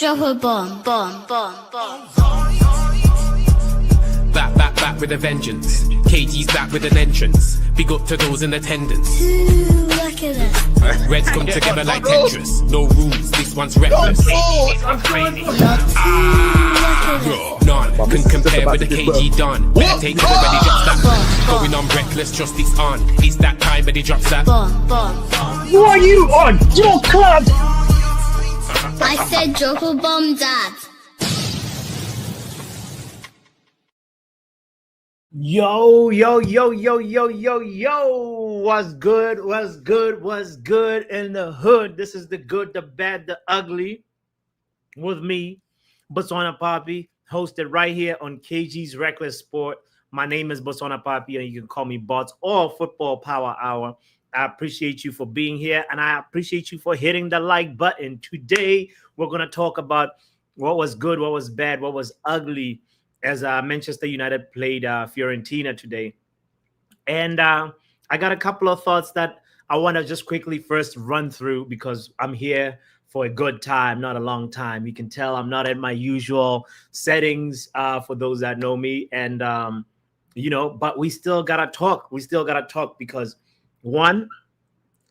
Drop a bomb, bomb, bomb, bomb. Back with a vengeance. KG's back with an entrance. Big up to those in attendance. Ooh, look at that. Reds come together like Tetris. No rules, this one's reckless. None can compare with the KG Don. Better take everybody drops that. Going on reckless, trust it's on. It's that time when he drops that. Bomb, bomb. Who are you on your club? I said drop a bomb, Dad. Yo, what's good in the hood? This is the good, the bad, the ugly with me, Botswana Papi, hosted right here on KG's Reckless Sport. My name is Botswana Papi, and you can call me Bots or Football Power Hour. I appreciate you for being here, and I appreciate you for hitting the like button. Today, we're going to talk about what was good, what was bad, what was ugly as Manchester United played Fiorentina today. And I got a couple of thoughts that I want to just quickly first run through because I'm here for a good time, not a long time. You can tell I'm not at my usual settings for those that know me. And, but we still got to talk. We still got to talk because, one,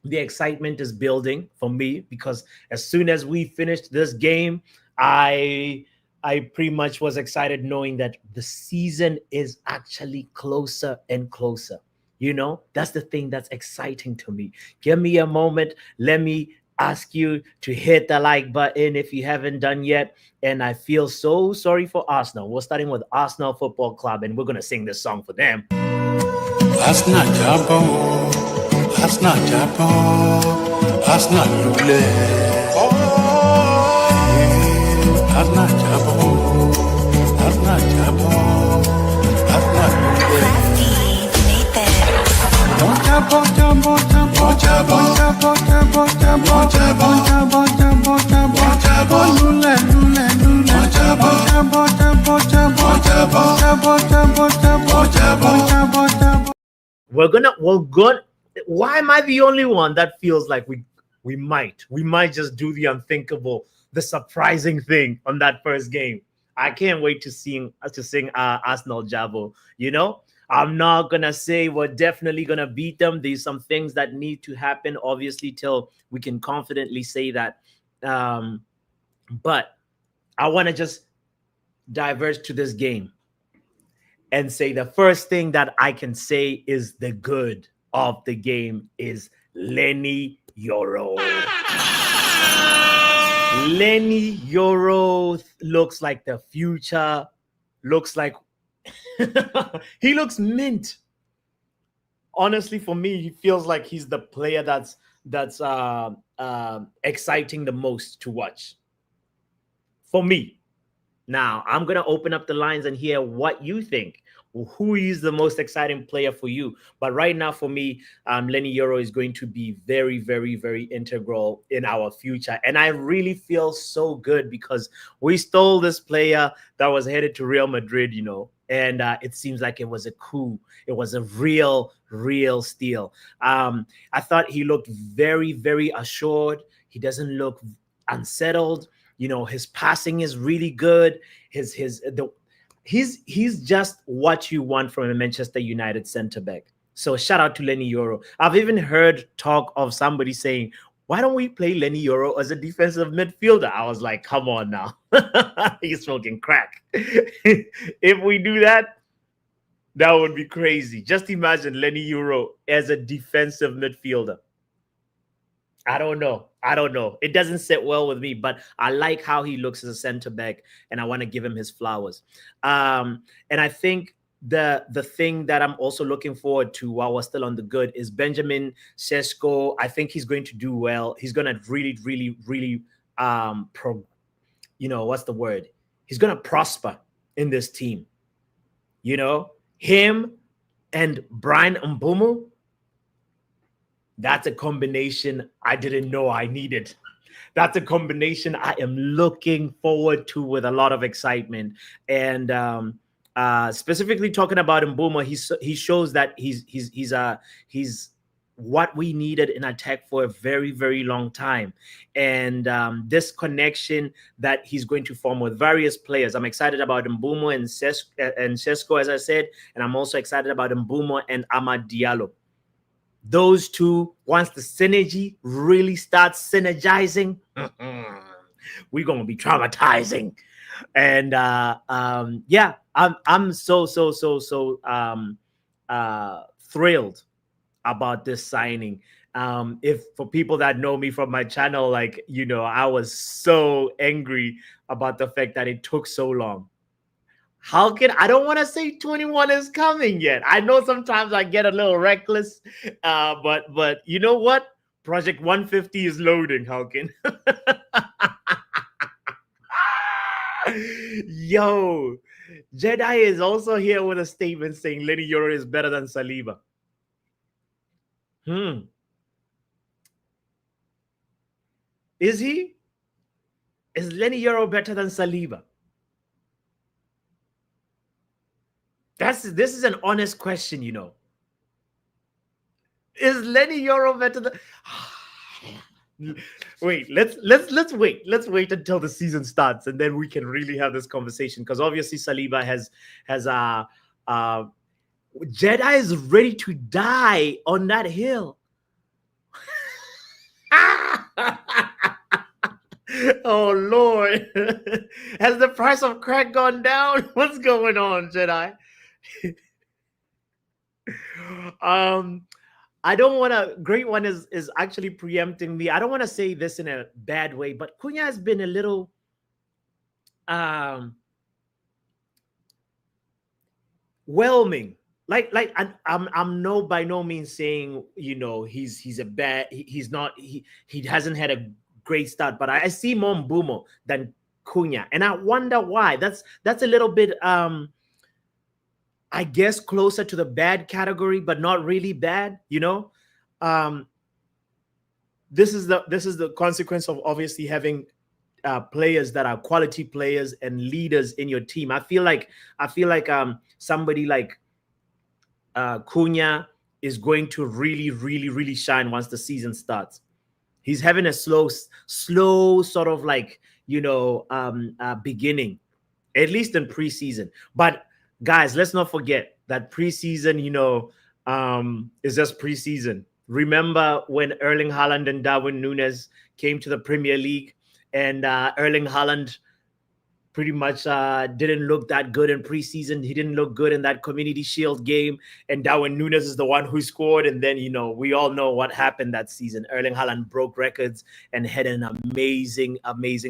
the excitement is building for me because as soon as we finished this game, I pretty much was excited knowing that the season is actually closer and closer. You know, that's the thing that's exciting to me. Give me a moment. Let me ask you to hit the like button if you haven't done yet. And I feel so sorry for Arsenal. We're starting with Arsenal Football Club, and we're going to sing this song for them. Arsenal Jabo, Arsenal Jabo, Arsenal Lule. Arsenal Jabo, Arsenal Jabo, Arsenal Lule. Jabo, Jabo, Jabo, Jabo, Jabo, Jabo, Jabo, Jabo, Jabo, Jabo, Jabo, Lule, Lule, Lule. Jabo, Jabo, Jabo, Jabo, Jabo, Jabo, Jabo, Jabo, Jabo, Jabo. We're good. Why am I the only one that feels like we might just do the unthinkable, the surprising thing on that first game? I can't wait to sing Arsenal Jabo. You know, I'm not gonna say we're definitely gonna beat them. There's some things that need to happen, obviously, till we can confidently say that. But I want to just diverge to this game and say the first thing that I can say is the good of the game is Lenny Yoro. Lenny Yoro looks like the future. Looks like he looks mint. Honestly, for me, he feels like he's the player that's exciting the most to watch. For me. Now, I'm going to open up the lines and hear what you think. Who is the most exciting player for you? But right now, for me, Lenny Yoro is going to be very, very, very integral in our future. And I really feel so good because we stole this player that was headed to Real Madrid, you know, and it seems like it was a coup. It was a real steal. I thought he looked very, very assured. He doesn't look unsettled. You know, his passing is really good. He's just what you want from a Manchester United center back. So shout out to Lenny Yoro. I've even heard talk of somebody saying, why don't we play Lenny Yoro as a defensive midfielder? I was like, come on now. He's smoking crack. If we do that, that would be crazy. Just imagine Lenny Yoro as a defensive midfielder. I don't know. It doesn't sit well with me, but I like how he looks as a center back, and I want to give him his flowers. And I think the thing that I'm also looking forward to while we're still on the good is Benjamin Sesko. I think he's going to do well. He's going to really he's going to prosper in this team. You know, him and Brian Mbumo. That's a combination I didn't know I needed. That's a combination I am looking forward to with a lot of excitement. And specifically talking about Mbuma, he shows that he's what we needed in attack for a very, very long time. And this connection that he's going to form with various players. I'm excited about Mbumo and Sesko, as I said, and I'm also excited about Mbumo and Amad Diallo. Those two, once the synergy really starts synergizing, we're going to be traumatizing. And yeah, I'm so thrilled about this signing. If for people that know me from my channel, like, you know, I was so angry about the fact that it took so long. How can I don't want to say 21 is coming yet? I know sometimes I get a little reckless, but you know what? Project 150 is loading, Halkin. Yo, Jedi is also here with a statement saying Lenny Yoro is better than Saliba. Is he? Is Lenny Yoro better than Saliba? This is an honest question, you know. Is Lenny Yoro better than? Wait, let's wait. Let's wait until the season starts, and then we can really have this conversation. Because obviously Saliba has Jedi is ready to die on that hill. Oh Lord, has the price of crack gone down? What's going on, Jedi? I don't want to. Great One is actually preempting me. I don't want to say this in a bad way, but Cunha has been a little whelming. Like I'm by no means saying, you know, he's a bad. He's not. He hasn't had a great start, but I see more Mbumo than Cunha, and I wonder why. That's a little bit I guess closer to the bad category, but not really bad, you know. This is the consequence of obviously having players that are quality players and leaders in your team. I feel like somebody like Cunha is going to really shine once the season starts. He's having a slow sort of like, you know, beginning, at least in preseason. But guys, let's not forget that preseason, you know, is just preseason. Remember when Erling Haaland and Darwin Núñez came to the Premier League, and Erling Haaland pretty much didn't look that good in preseason. He didn't look good in that Community Shield game, and Darwin Núñez is the one who scored. And then, you know, we all know what happened that season. Erling Haaland broke records and had an amazing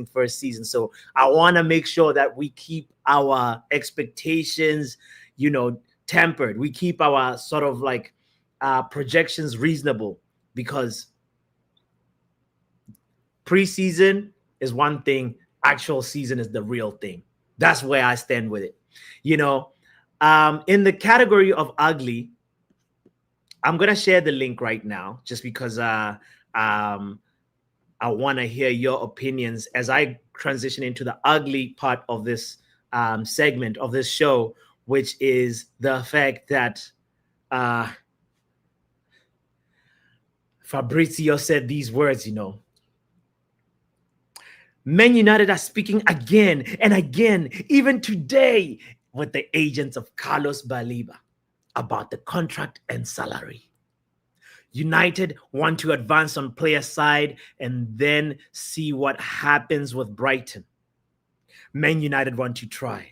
first season. So I want to make sure that we keep our expectations, you know, tempered. We keep our sort of like projections reasonable, because preseason is one thing, actual season is the real thing. That's where I stand with it. You know, in the category of ugly, I'm gonna share the link right now just because I want to hear your opinions as I transition into the ugly part of this segment of this show, which is the fact that Fabrizio said these words, you know. Man United are speaking again and again, even today, with the agents of Carlos Baleba about the contract and salary. United want to advance on player side and then see what happens with Brighton. Man United want to try.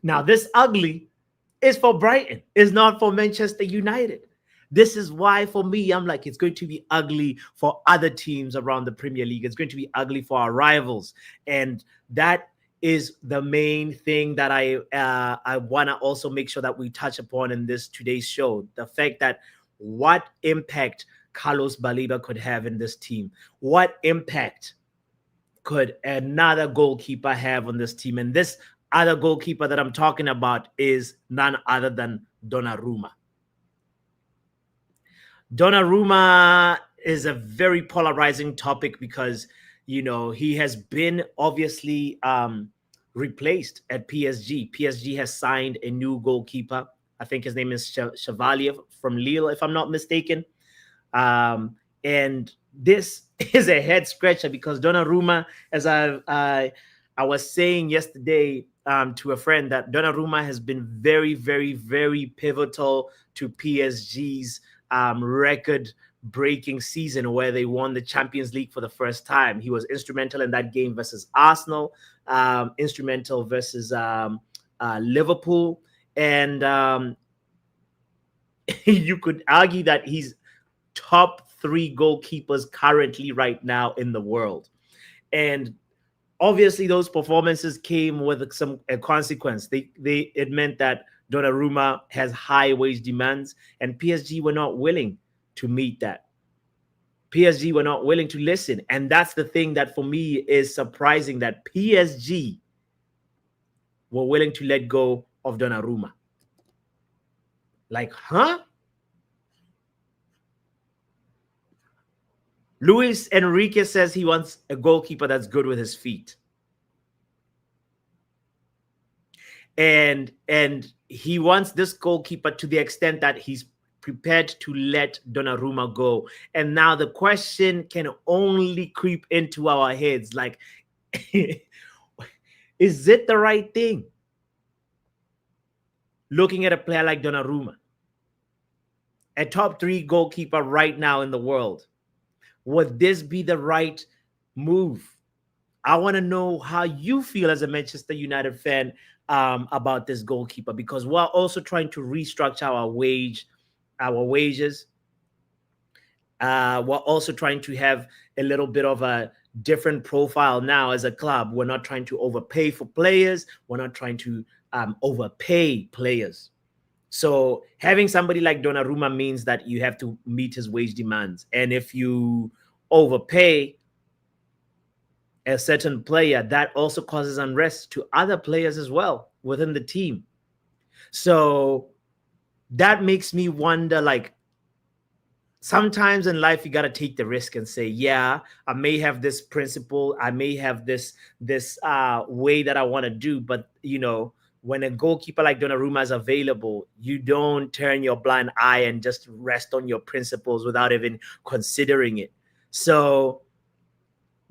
Now, this ugly is for Brighton. It's not for Manchester United. This is why, for me, I'm like, it's going to be ugly for other teams around the Premier League. It's going to be ugly for our rivals. And that is the main thing that I want to also make sure that we touch upon in this today's show. The fact that what impact Carlos Baleba could have in this team. What impact could another goalkeeper have on this team? And this other goalkeeper that I'm talking about is none other than Donnarumma. Donnarumma is a very polarizing topic because, you know, he has been obviously replaced at PSG. PSG has signed a new goalkeeper. I think his name is Chevalier from Lille, if I'm not mistaken. And this is a head scratcher because Donnarumma, as I was saying yesterday to a friend, that Donnarumma has been very, very, very pivotal to PSG's record-breaking season where they won the Champions League for the first time. He was instrumental in that game versus Arsenal, instrumental versus Liverpool, and you could argue that he's top 3 goalkeepers currently right now in the world. And obviously those performances came with some consequence. It meant that Donnarumma has high wage demands, and PSG were not willing to meet that. PSG were not willing to listen. And that's the thing that for me is surprising, that PSG were willing to let go of Donnarumma. Like, huh? Luis Enrique says he wants a goalkeeper that's good with his feet. And he wants this goalkeeper to the extent that he's prepared to let Donnarumma go. And now the question can only creep into our heads, like, is it the right thing? Looking at a player like Donnarumma, a top 3 goalkeeper right now in the world, would this be the right move? I want to know how you feel as a Manchester United fan about this goalkeeper, because we're also trying to restructure our wages. We're also trying to have a little bit of a different profile now as a club. We're not trying to overpay for players. We're not trying to overpay players. So having somebody like Donnarumma means that you have to meet his wage demands. And if you overpay a certain player, that also causes unrest to other players as well within the team. So that makes me wonder, like, sometimes in life you got to take the risk and say, yeah, I may have this principle, I may have this way that I want to do, but you know, when a goalkeeper like Donnarumma is available, you don't turn your blind eye and just rest on your principles without even considering it. So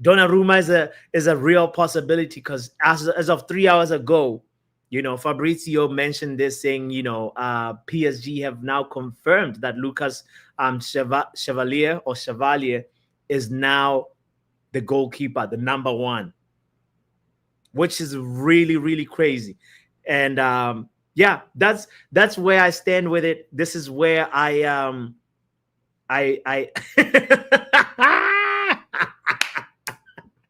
Donnarumma is a real possibility, because as of 3 hours ago, you know, Fabrizio mentioned this, saying, you know, PSG have now confirmed that Lucas Chevalier is now the goalkeeper, the number 1, which is really, really crazy. And yeah, that's where I stand with it. This is where I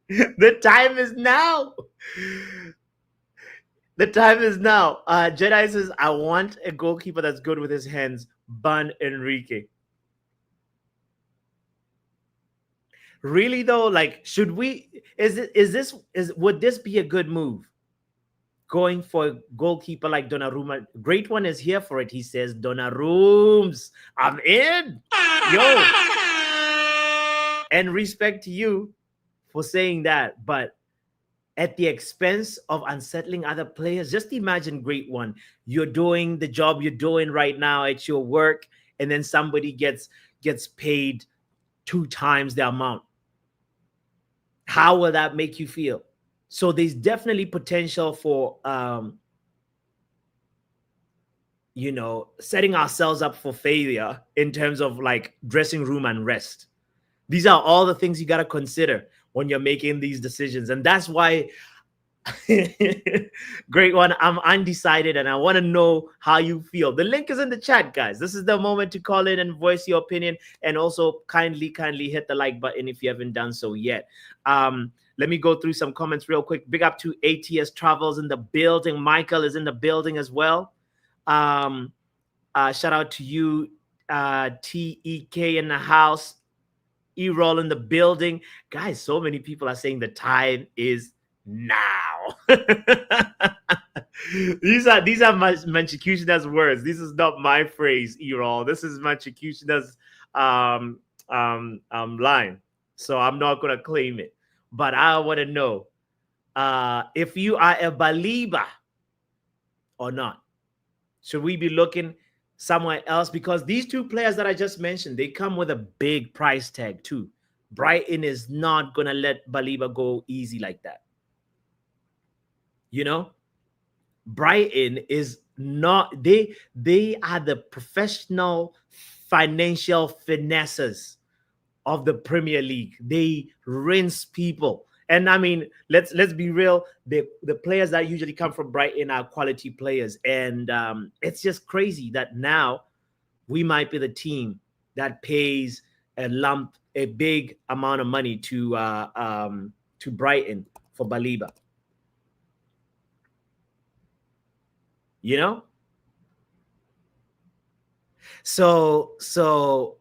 the time is now. The time is now. Jedi says, I want a goalkeeper that's good with his hands. Ban Enrique. Really though, like, should we? Would this be a good move? Going for a goalkeeper like Donnarumma. Great One is here for it. He says, Donnarumms, I'm in. Yo. And respect to you for saying that, but at the expense of unsettling other players. Just imagine, Great One, you're doing the job you're doing right now at your work, and then somebody gets paid 2 times the amount. How will that make you feel? So there's definitely potential for you know, setting ourselves up for failure in terms of like dressing room unrest. These are all the things you got to consider when you're making these decisions. And that's why, Great One, I'm undecided and I want to know how you feel. The link is in the chat, guys. This is the moment to call in and voice your opinion. And also kindly hit the like button if you haven't done so yet. Let me go through some comments real quick. Big up to ATS Travels in the building. Michael is in the building as well. Shout out to you, TEK in the house. E-roll in the building. Guys, so many people are saying the time is now. These are Manchikushina's words. This is not my phrase, E-roll. This is Manchikushina's line. So I'm not gonna claim it. But I want to know if you are a Baleba or not. Should we be looking somewhere else, because these two players that I just mentioned, they come with a big price tag too. Brighton is not going to let Baleba go easy like that. You know, Brighton is not, they are the professional financial finesses of the Premier League. They rinse people. And I mean, let's be real. The players that usually come from Brighton are quality players. And it's just crazy that now we might be the team that pays a big amount of money to Brighton for Baleba. You know? So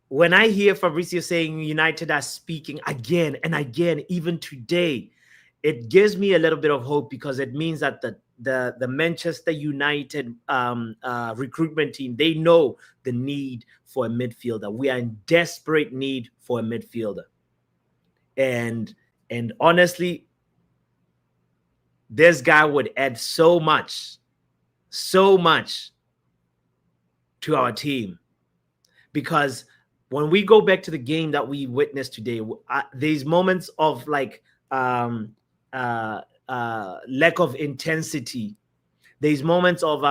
when I hear Fabrizio saying United are speaking again and again, even today, it gives me a little bit of hope, because it means that the Manchester United recruitment team, they know the need for a midfielder. We are in desperate need for a midfielder. And honestly, this guy would add so much to our team, because when we go back to the game that we witnessed today, there's moments of like lack of intensity. There's moments of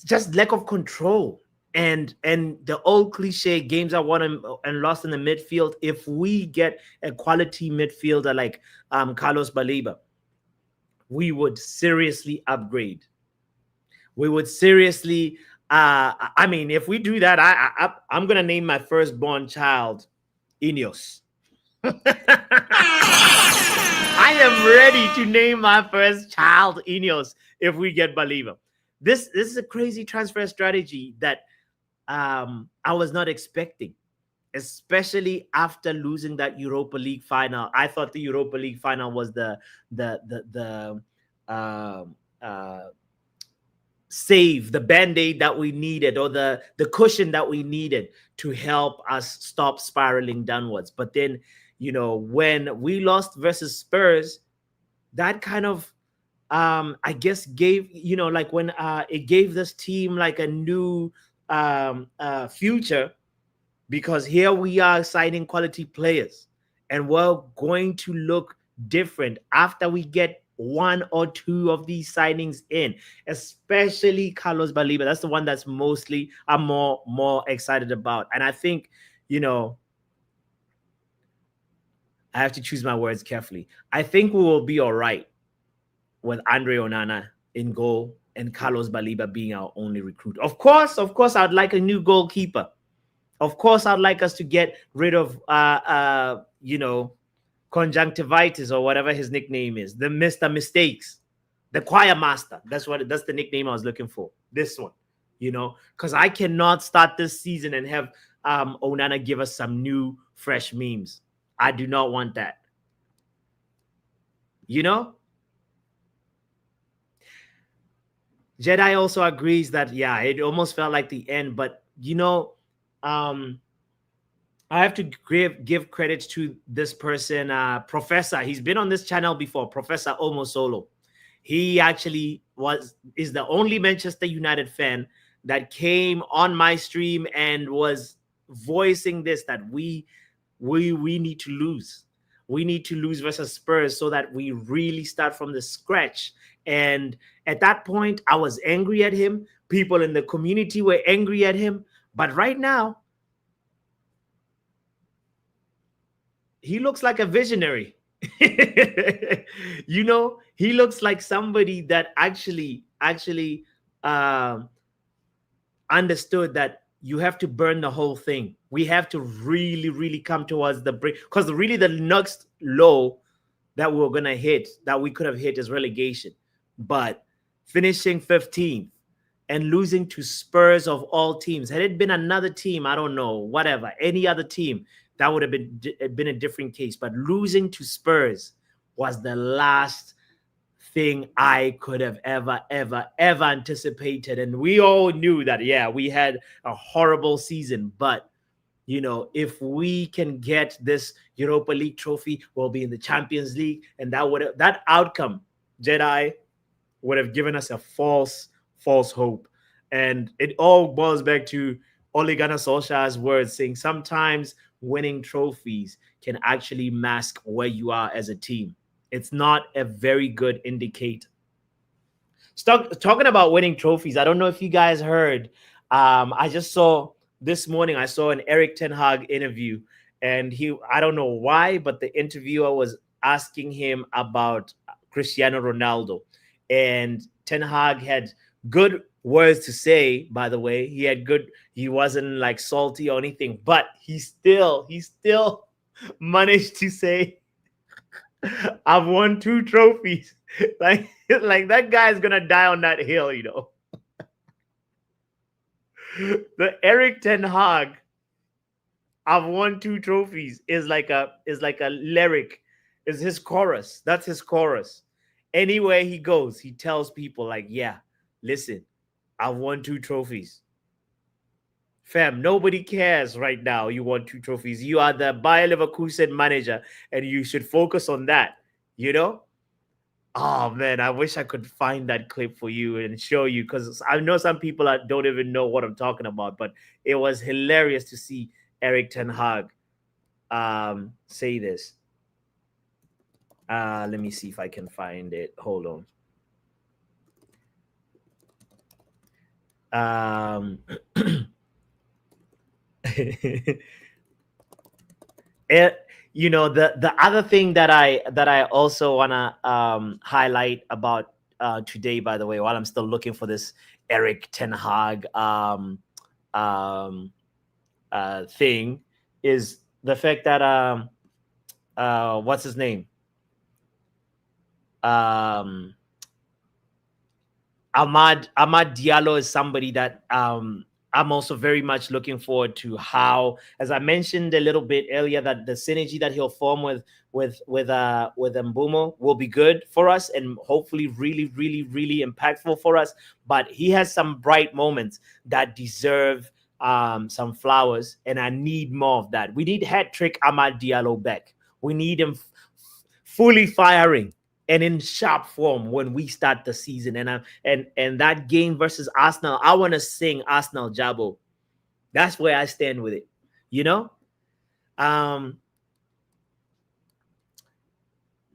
just lack of control. And the old cliche, games are won and lost in the midfield. If we get a quality midfielder like Carlos Baleba, we would seriously upgrade. We would seriously, I mean, if we do that, I'm going to name my firstborn child Ineos. I am ready to name my first child Ineos if we get Baleba. This is a crazy transfer strategy that I was not expecting, especially after losing that Europa League final. I thought the Europa League final was the save, the band-aid that we needed, or the cushion that we needed to help us stop spiraling downwards. But then, you know, when we lost versus Spurs, that kind of I guess gave, you know, like when it gave this team like a new future, because here we are signing quality players, and we're going to look different after we get one or two of these signings in, especially Carlos Baleba. That's the one that's mostly I'm more excited about. And I think, you know, I have to choose my words carefully. I think we will be all right with Andre Onana in goal and Carlos Baleba being our only recruit. Of course, I'd like a new goalkeeper. Of course, I'd like us to get rid of, you know, conjunctivitis or whatever his nickname is, the Mr. Mistakes, the choir master. That's the nickname I was looking for. This one, you know, because I cannot start this season and have Onana give us some new, fresh memes. I do not want that. You know? Jedi also agrees that, yeah, it almost felt like the end, but, you know, I have to give credit to this person, Professor. He's been on this channel before, Professor Omosolo. He actually is the only Manchester United fan that came on my stream and was voicing this, that we need to lose. We need to lose versus Spurs so that we really start from the scratch. And at that point, I was angry at him. People in the community were angry at him. But right now, he looks like a visionary. You know, he looks like somebody that actually understood that you have to burn the whole thing. We have to really come towards the break, because really the next low that we were going to hit, that we could have hit, is relegation. But finishing 15th and losing to Spurs of all teams, had it been another team, I don't know, whatever, any other team, that would have been a different case. But losing to Spurs was the last thing I could have ever anticipated. And we all knew that, yeah, we had a horrible season. But, you know, if we can get this Europa League trophy, we'll be in the Champions League. And that outcome, Jedi, would have given us a false false hope. And it all boils back to Ole Gunnar Solskjaer's words, saying sometimes winning trophies can actually mask where you are as a team. It's not a very good indicator. Talking about winning trophies, I don't know if you guys heard. I just saw this morning, I saw an Eric Ten Hag interview, and I don't know why, but the interviewer was asking him about Cristiano Ronaldo. And Ten Hag had good words to say, by the way. He wasn't like salty or anything, but he still managed to say, I've won 2 trophies. Like that guy's gonna die on that hill, you know. The Eric Ten Hag, I've won 2 trophies, is like a lyric, is his chorus. That's his chorus. Anywhere he goes, he tells people like, yeah, listen, I've won 2 trophies. Fam, nobody cares right now. You won 2 trophies. You are the Bayer Leverkusen manager, and you should focus on that, you know? Oh, man, I wish I could find that clip for you and show you, because I know some people don't even know what I'm talking about, but it was hilarious to see Eric Ten Hag say this. Let me see if I can find it. Hold on. You know, the other thing that I also want to highlight about today, by the way, while I'm still looking for this Eric Ten Hag thing, is the fact that what's his name? Ahmad Diallo is somebody that I'm also very much looking forward to how, as I mentioned a little bit earlier, that the synergy that he'll form with Mbumo will be good for us and hopefully really, really, really impactful for us. But he has some bright moments that deserve some flowers, and I need more of that. We need hat-trick Ahmad Diallo back. We need him fully firing and in sharp form when we start the season. And that game versus Arsenal, I want to sing Arsenal Jabo. That's where I stand with it, you know?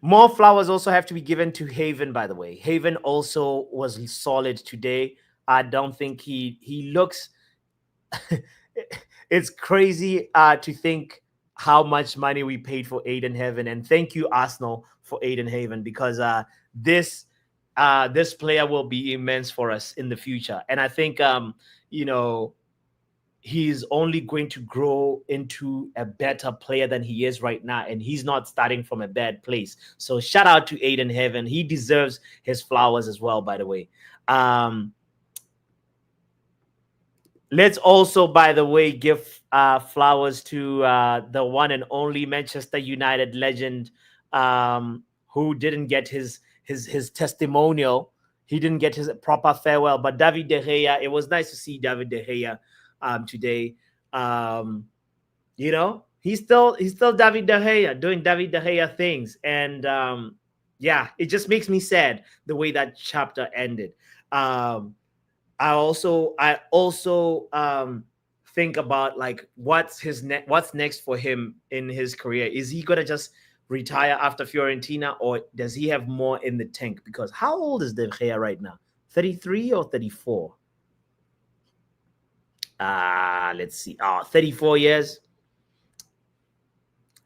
More flowers also have to be given to Haven, by the way. Haven also was solid today. I don't think he looks... It's crazy to think how much money we paid for Aiden Haven. And thank you, Arsenal, for Aiden Haven, because this player will be immense for us in the future. And I think, you know, he's only going to grow into a better player than he is right now. And he's not starting from a bad place. So shout out to Aiden Haven. He deserves his flowers as well, by the way. Let's also, by the way, give flowers to the one and only Manchester United legend, who didn't get his testimonial. He didn't get his proper farewell. But David De Gea, it was nice to see David De Gea today. You know, he's still David De Gea doing David De Gea things, and yeah, it just makes me sad the way that chapter ended. I also think about like what's next for him in his career. Is he gonna just retire after Fiorentina, or does he have more in the tank? Because how old is De Gea right now? 33 or 34? Let's see. 34 years.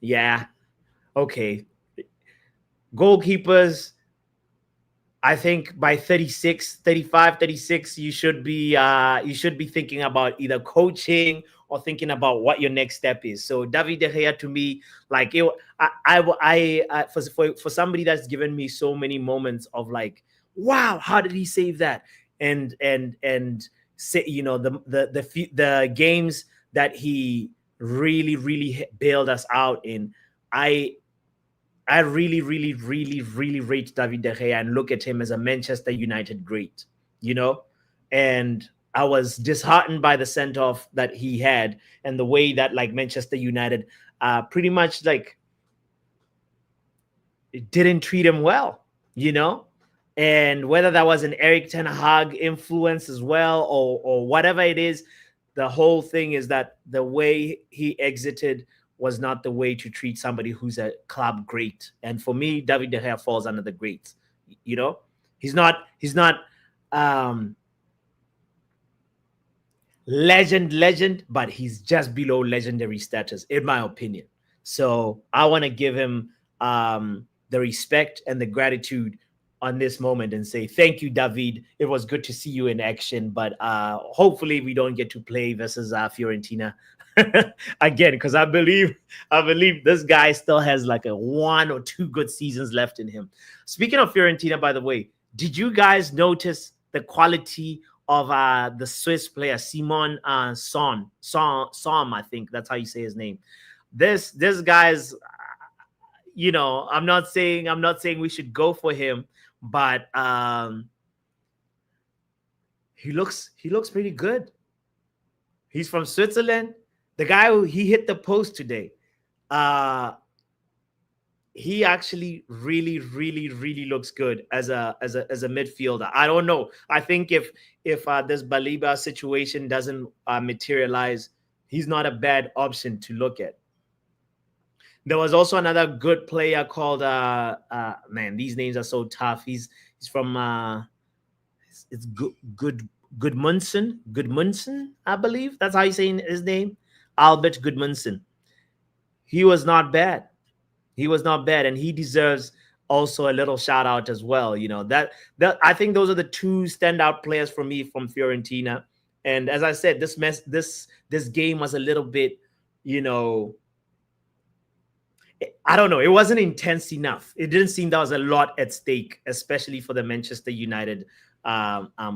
Yeah. Okay. Goalkeepers, I think by 36, 35, 36, you should be thinking about either coaching or thinking about what your next step is. So David De Gea, to me, like for somebody that's given me so many moments of like, wow, how did he save that? And say, you know, the games that he really bailed us out in. I really rate David De Gea and look at him as a Manchester United great, you know? And I was disheartened by the send-off that he had and the way that like Manchester United pretty much like it didn't treat him well, you know? And whether that was an Eric Ten Hag influence as well, or whatever it is, the whole thing is that the way he exited was not the way to treat somebody who's a club great. And for me, David De Gea falls under the greats. You know, he's not um legend, but he's just below legendary status, in my opinion. So I want to give him the respect and the gratitude on this moment and say thank you, David. It was good to see you in action, but hopefully we don't get to play versus Fiorentina again, because I believe this guy still has like a 1 or 2 good seasons left in him. Speaking of Fiorentina, by the way, did you guys notice the quality of the Swiss player Simon Son, I think that's how you say his name. This guy's, you know, I'm not saying we should go for him, but he looks pretty good. He's from Switzerland. The guy who he hit the post today, he actually really looks good as a midfielder. I don't know. I think if this Baleba situation doesn't materialize, he's not a bad option to look at. There was also another good player called man, these names are so tough. He's from it's Gudmundsson, I believe that's how you say his name. Albert Gudmundsson. He was not bad. And he deserves also a little shout out as well. You know, that I think those are the 2 standout players for me from Fiorentina. And as I said, this game was a little bit, you know, I don't know. It wasn't intense enough. It didn't seem there was a lot at stake, especially for the Manchester United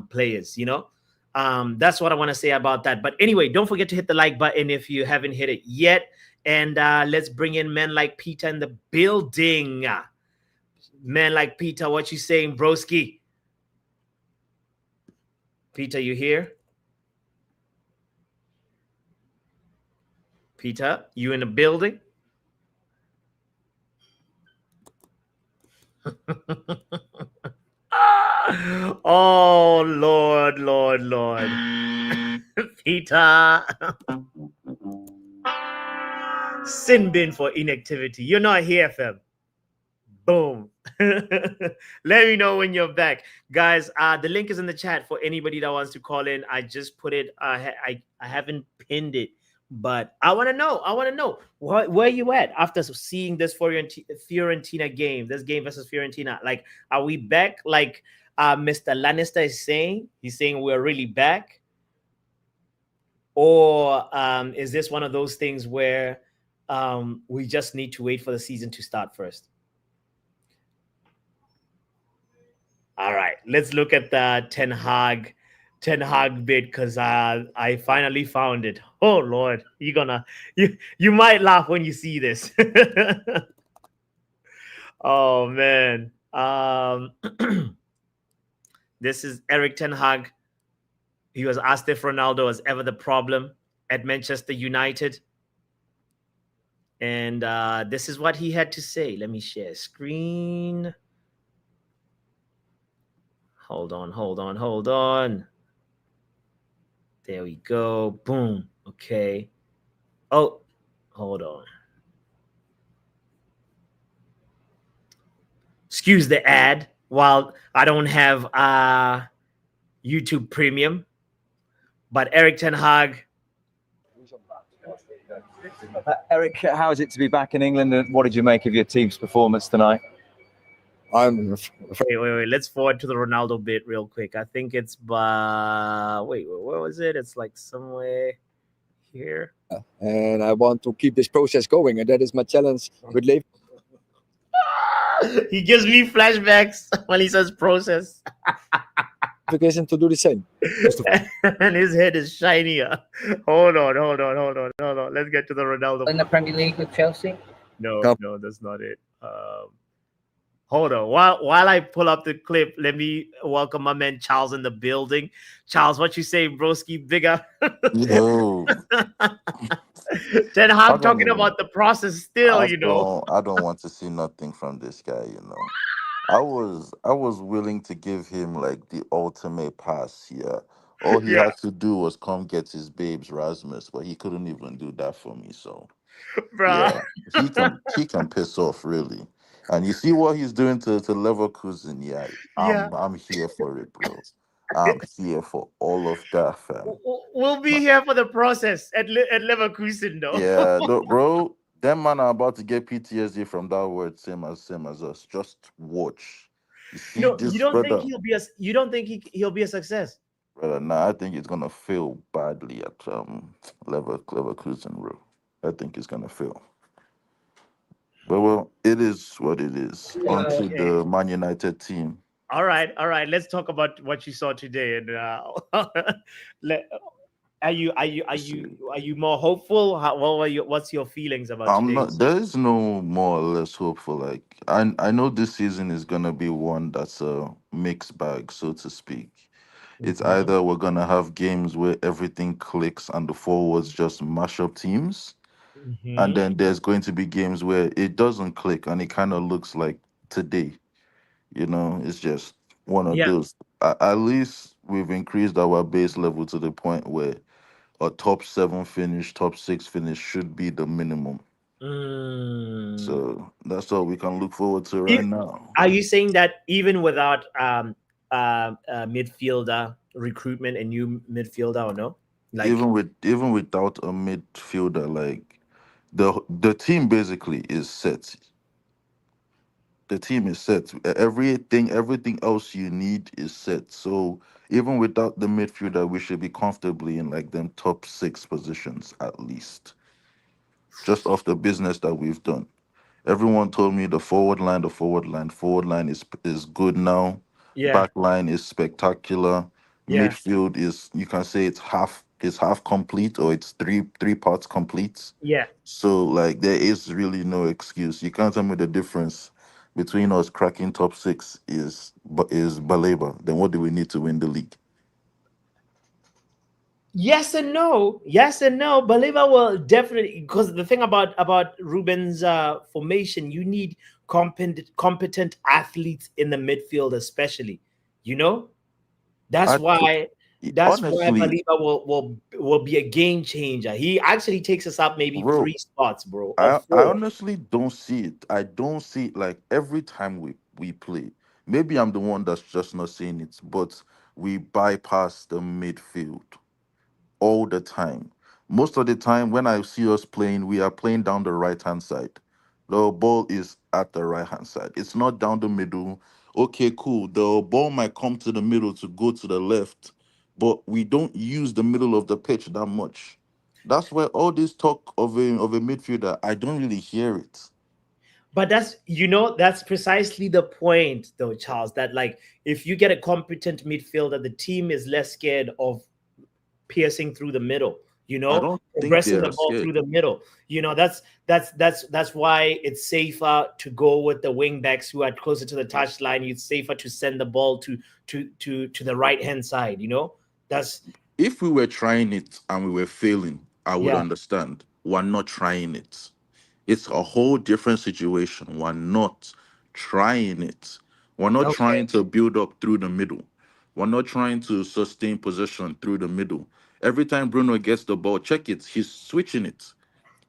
players, you know. That's what I want to say about that. But anyway, don't forget to hit the like button if you haven't hit it yet. And let's bring in men like Peter in the building. Men like Peter, what you saying, broski? Peter, you here? Peter, you in the building? Oh, Lord. Peter. Sin bin for inactivity. You're not here, fam. Boom. Let me know when you're back. Guys, the link is in the chat for anybody that wants to call in. I just put it. I haven't pinned it, but I want to know where you at after seeing this Fiorentina game, this game versus Fiorentina. Like, are we back? Like Mr. Lannister is saying, he's saying we're really back, or is this one of those things where we just need to wait for the season to start first? All right, let's look at the Ten Hag bit, because I finally found it. Oh Lord, you might laugh when you see this. Oh man, this is Eric Ten Hag. He was asked if Ronaldo was ever the problem at Manchester United, and this is what he had to say. Let me share screen. Hold on. There we go. Boom. Okay. Oh, hold on. Excuse the ad while I don't have YouTube Premium. But Eric Ten Hag. Eric, how is it to be back in England, and what did you make of your team's performance tonight? Wait. Let's forward to the Ronaldo bit real quick. I think it's wait, where was it? It's like somewhere here. And I want to keep this process going, and that is my challenge with Lev. He gives me flashbacks when he says process. Application to do the same. And his head is shinier. Hold on. Let's get to the Ronaldo. In the Premier League with Chelsea? No, that's not it. Hold on. While I pull up the clip, let me welcome my man Charles in the building. Charles, what you say, broski? Bigger. Yo. Ten Hag talking about the process still, I don't want to see nothing from this guy, I was willing to give him like the ultimate pass here. All he Yeah, had to do was come get his babes Rasmus, but he couldn't even do that for me. So bruh. yeah, he can piss off really. And you see what he's doing to Leverkusen. Yeah, Yeah. I'm here for it, bro. I'm here for all of that, fam. We'll be here for the process at Leverkusen, though. Yeah, look, bro. Them man are about to get PTSD from that word, same as us. Just watch. You see You this don't think brother, you don't think he'll be a success? brother. Nah, I think it's gonna fail badly at Leverkusen, bro. I think it's gonna fail. But well, it is what it is. On to Okay. the Man United team. All right. Let's talk about what you saw today. And let, See, are you more hopeful? What's your feelings about I'm not. today's? There is no more or less hopeful. Like I know this season is gonna be one that's a mixed bag, so to speak. It's Mhm. either we're gonna have games where everything clicks and the forwards just mash up teams, and Mhm. then there's going to be games where it doesn't click and it kind of looks like today. It's just one of Yeah. those. At least we've increased our base level to the point where a top seven finish, top six finish should be the minimum. Mm. So that's all we can look forward to right If- now. Are you saying that even without midfielder recruitment, a new midfielder or no? Like, Even without a midfielder, like the team basically is set. The team is set. Everything else you need is set. So even without the midfielder, we should be comfortably in like them top six positions at least, just off the business that we've done. Everyone told me the forward line is good now. yeah, Back line is spectacular. yeah, Midfield is, you can say it's half complete, or it's three parts complete. yeah. So like there is really no excuse. You can't tell me the difference between us cracking top six is Baleba. Then what do we need to win the league? Yes and no. Yes and no. Baleba will definitely, because the thing about Ruben's formation, you need competent athletes in the midfield, especially. You know, that's I could why that's why honestly, Baleba will be a game changer. He actually takes us up maybe bro. 3 spots, bro, or I 4. honestly don't see it. I don't see it like every time we play. Maybe I'm the one that's just not seeing it, but we bypass the midfield all the time. Most of the time, when I see us playing, we are playing down the right hand side. The ball is at the right hand side. It's not down the middle. Okay, cool. The ball might come to the middle to go to the left, but we don't use the middle of the pitch that much. That's why all this talk of a midfielder, I don't really hear it. But that's precisely the point, though, Charles. That like if you get a competent midfielder, the team is less scared of piercing through the middle, I don't think they progressing the are ball scared. through the middle. That's why it's safer to go with the wing backs who are closer to the touchline. It's safer to send the ball to the right hand side. That's If we were trying it and we were failing, I would yeah. understand. We're not trying it. It's a whole different situation. We're not trying it. We're not Okay. trying to build up through the middle. We're not trying to sustain possession through the middle. Every time Bruno gets the ball, check it. He's switching it.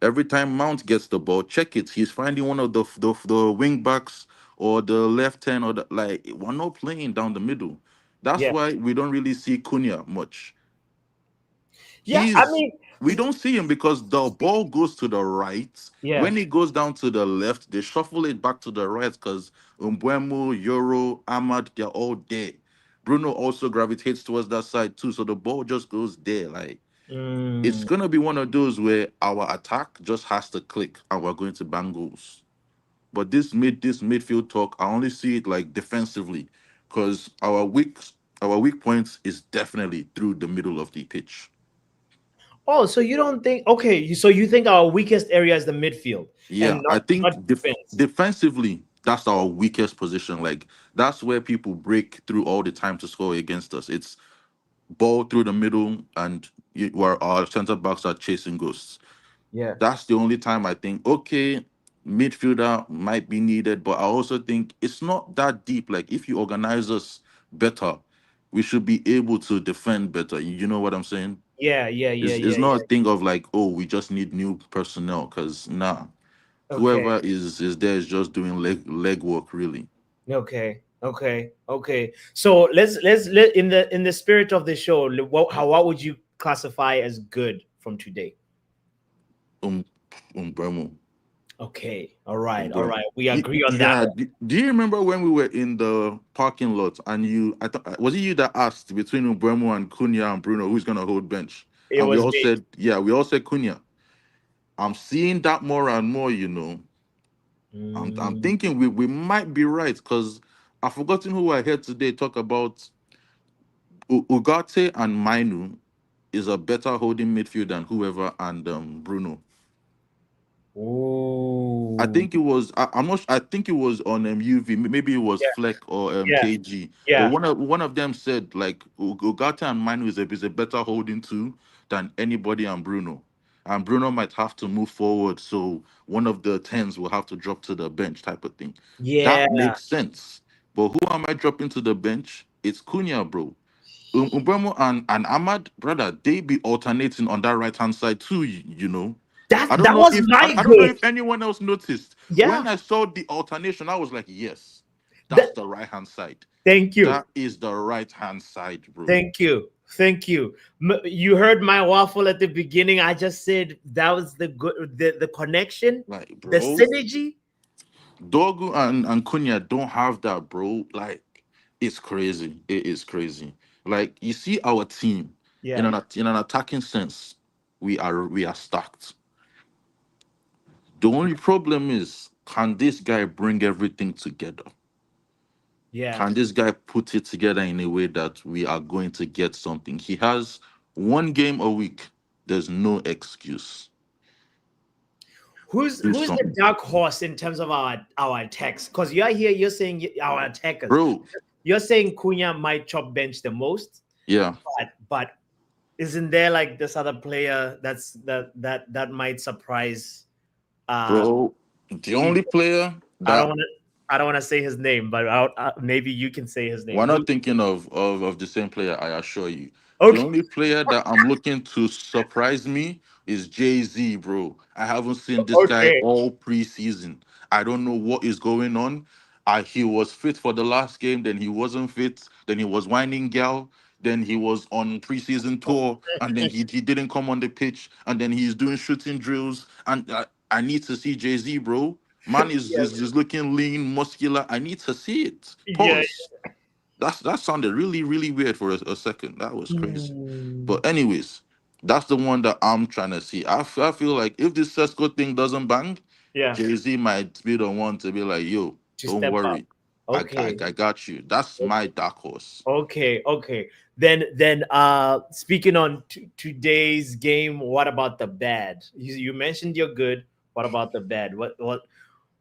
Every time Mount gets the ball, check it. He's finding one of the wing backs or the left hand or like we're not playing down the middle. That's Yeah. why we don't really see Cunha much. Yeah. I He's mean, We don't see him because the ball goes to the right. yeah. When it goes down to the left, they shuffle it back to the right because Umbuemo, Yoro, Ahmad, they're all there. Bruno also gravitates towards that side too, so the ball just goes there. Like it's Mm. gonna be one of those where our attack just has to click and we're going to bang goals. But this midfield talk, I only see it like defensively, because our weak points is definitely through the middle of the pitch. Oh, so you don't think okay? So you think our weakest area is the midfield Yeah, and I not think defense? defensively, that's our weakest position. Like that's where people break through all the time to score against us. It's ball through the middle, and where our center backs are chasing ghosts. Yeah. That's the only time I think, okay, midfielder might be needed, but I also think it's not that deep. Like if you organize us better, we should be able to defend better. You know what I'm saying? Yeah, yeah, yeah, It's yeah, not a thing of like, oh, we just need new personnel. Because nah, okay, whoever is there is just doing leg work really. okay. So let in the spirit of the show, what would you classify as good from today? Um, Bremo. Okay, all Bro. right. We agree on that Yeah. one. Do you remember when we were in the parking lot and I thought was it you that asked between Umbremo and Cunha and Bruno who's gonna hold bench? It And we was all me. said, yeah, we all said Cunha. I'm seeing that more and more, you know. I'm Mm, thinking we might be right because I've forgotten who I heard today talk about Ugarte and Mainu is a better holding midfield than whoever and Bruno. I ooh, think it was. I'm not. I think it was on UV. Maybe it was yeah, Fleck or yeah, KG. But yeah, one of them said like Ugarte and Manu is a better holding two than anybody and Bruno. And Bruno might have to move forward, so one of the tens will have to drop to the bench, type of thing. yeah. That makes sense. But who am I dropping to the bench? It's Cunha, bro. Umbremo and Ahmad, brother, they be alternating on that right hand side too. You know. I don't That know was if my I don't know good. if anyone else noticed. Yeah. When I saw the alternation, I was like, yes, that's That, the right hand side. thank you. That is the right hand side, bro. Thank you. Thank you. You heard my waffle at the beginning. I just said that was the good the connection, Like, the bro, synergy. Dogu and Cunha don't have that, bro. Like, it's crazy. It is crazy. Like, you see our team in Yeah. an attacking sense, we are stacked. The only problem is, can this guy bring everything together? Yeah. Can this guy put it together in a way that we are going to get something? He has one game a week. There's no excuse. Do Who's the something, dark horse in terms of our attacks? Because you're here, you're saying our attackers. bro. You're saying Cunha might chop bench the most, Yeah, but isn't there like this other player that might surprise uh bro. The only people? player I don't that want to I don't want to say his name, but maybe you can say his we're name. not thinking of the same player. I assure you. The Okay. only player that I'm looking to surprise me is Jay-Z, bro. I haven't seen this guy Okay. all preseason. I don't know what is going on. He was fit for the last game, then he wasn't fit, then he was whining gal, then he was on preseason tour, and then he didn't come on the pitch, and then he's doing shooting drills. And I need to see Jay-Z, bro. Man is looking lean, muscular. I need to see it. Yeah. Pause. That sounded really, really weird for a second. That was crazy. Mm, But anyways, that's the one that I'm trying to see. I feel like if this Cesco thing doesn't bang, yeah. Jay-Z might be the one to be like, yo, To don't step up. worry. Okay. I got you. That's my dark horse. Okay. Then speaking on today's game, what about the bad? You mentioned you're good. What about the bad? What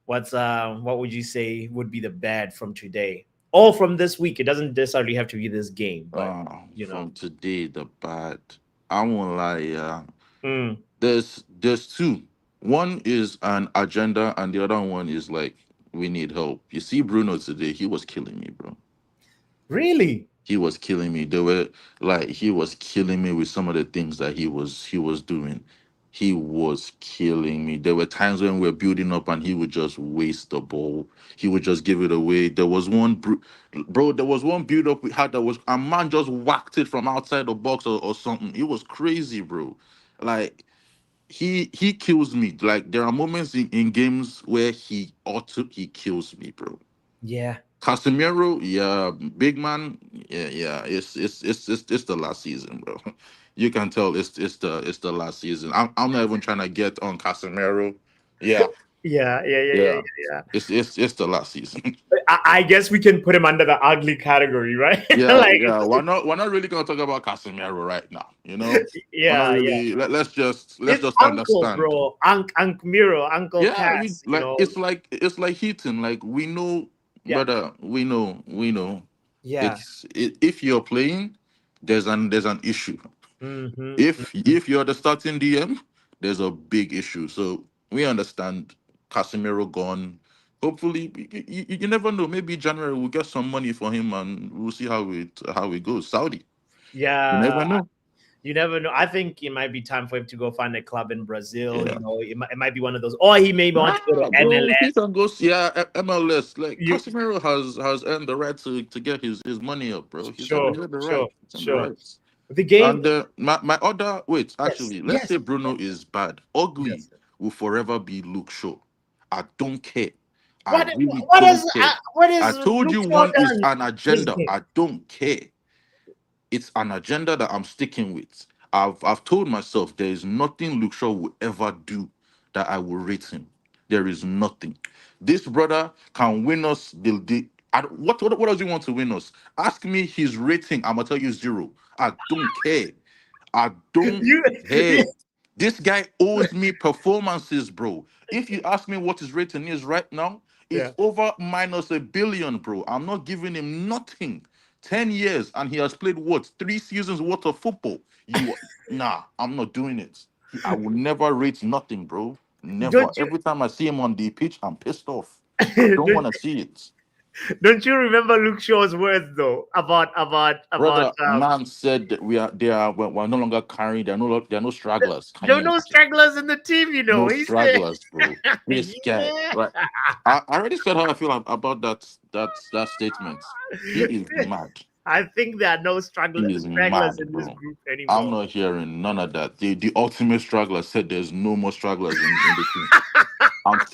would you say would be the bad from today? Or from this week? It doesn't necessarily have to be this game, but you know. From today, the bad. I won't lie, yeah. Mm, There's two. One is an agenda, and the other one is like we need help. You see, Bruno today, he was killing me, bro. really? He was killing me. They were like he was killing me with some of the things that he was doing. He was killing me. There were times when we were building up and he would just waste the ball. He would just give it away. There was one bro, there was one build up we had that was a man just whacked it from outside the box or something. It was crazy, bro. Like he kills me. Like there are moments in games where he kills me, bro. Yeah. Casemiro, yeah, big man, yeah. It's the last season, bro. You can tell it's the last season. I'm not even trying to get on Casemiro. Yeah, Yeah. yeah. It's the last season. I guess we can put him under the ugly category, right? Yeah, Like, yeah. We're not really gonna talk about Casemiro right now. You know, we're not yeah. really. Let's It's just uncle, understand. bro. Unc Miro, Uncle Yeah, we Cass, like it's like heating. Like we know, Yeah. brother. We know. Yeah. If you're playing, there's an issue. Hmm. If you're the starting DM, there's a big issue. So we understand. Casemiro gone. Hopefully, you never know. Maybe January we'll get some money for him, and we'll see how it goes. Saudi, you Yeah, never know. you never know. I think it might be time for him to go find a club in Brazil. Yeah. You know, it might be one of those, or he may want to go to Bro, he MLS. can go. Yeah, MLS. Like You Casemiro has earned the right to get his money up, bro. sure, He's earned the right. sure, He's earned the sure. right. The game, And my other wait, yes, actually, let's yes, say Bruno is bad. Ugly yes. will forever be Luke Shaw. I don't care. I What really what don't is care. what is I told Luke you Shaw one is done an this agenda. game? I don't care. It's an agenda that I'm sticking with. I've told myself there is nothing Luke Shaw will ever do that I will rate him. There is nothing. This brother can win us what does he want to win us? Ask me his rating. I'm gonna tell you 0. I don't care. I don't You, care. This guy owes me performances, bro. If you ask me what his rating is right now, yeah. it's over minus a billion, bro. I'm not giving him nothing. 10 years and he has played what? 3 seasons worth of football. Nah, I'm not doing it. I will never rate nothing, bro. Never. Don't you Every time I see him on the pitch, I'm pissed off. I don't don't, want to see it. don't you remember Luke Shaw's words though about Brother, man said that we're no longer carrying, there are no stragglers. Can there are you no imagine? stragglers in the team, you know. No He said stragglers, bro. This guy, yeah. right? I already said how I feel about that statement. He is mad. I think there are no He is stragglers mad, in this bro. group I'm anymore. not hearing none of that. The ultimate straggler said there's no more stragglers in the team.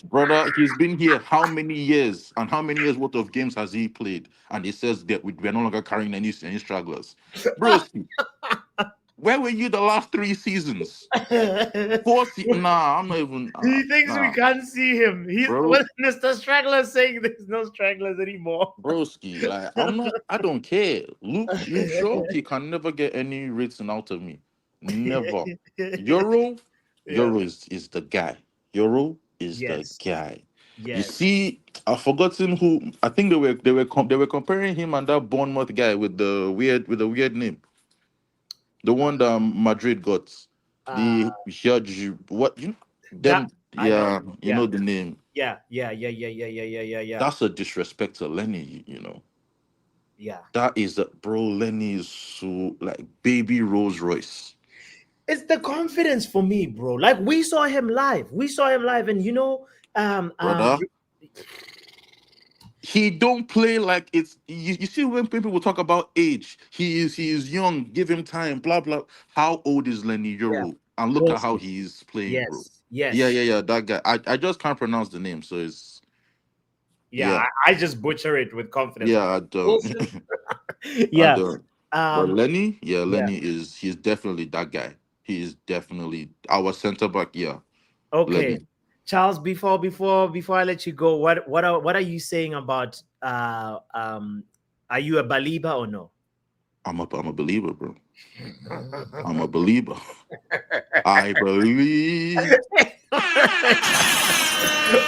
Brother, he's been here how many years and how many years worth of games has he played? And he says that we're no longer carrying any stragglers. Bro, where were you the last 3 seasons? 4 Nah, I'm not even. He thinks we Nah, can't see him. He's bro, what Mr. Straggler saying there's no stragglers anymore. broski. Like I'm not. I don't care. Luke Shaw, he can never get any rating out of me. Never. Euro, Yeah. Euro is the guy. Euro is the Yes. guy. You Yes. see, I've forgotten who. I think they were comparing him and that Bournemouth guy with the weird name. The one that Madrid got. Uh The judge. What you that them? I know. Yeah, you Yeah. know the name. Yeah. Yeah. Yeah. Yeah. Yeah. Yeah. Yeah. Yeah. Yeah. That's a disrespect to Lenny. You know. Yeah. That is a bro. Lenny is so like baby Rolls Royce, It's the confidence for me, bro. Like we saw him live. We saw him live, and you know, brother. He don't play like it's. You see when people will talk about age, he is young. Give him time. Blah blah. How old is Lenny yeah. Euro? And look at how Wilson. he's playing, bro. Yes. Yeah, Yes. yeah, yeah. That guy. I just can't pronounce the name, so it's Yeah. yeah, I just butcher it with confidence. yeah. I don't. Wilson. I Yeah. don't. But Um. Lenny, yeah, Yeah. he's definitely that guy. He is definitely our center back. Yeah, Okay. Lenny. Charles, before I let you go, what are you saying about are you a Baleba or no? I'm a believer, bro. I'm a believer. I believe.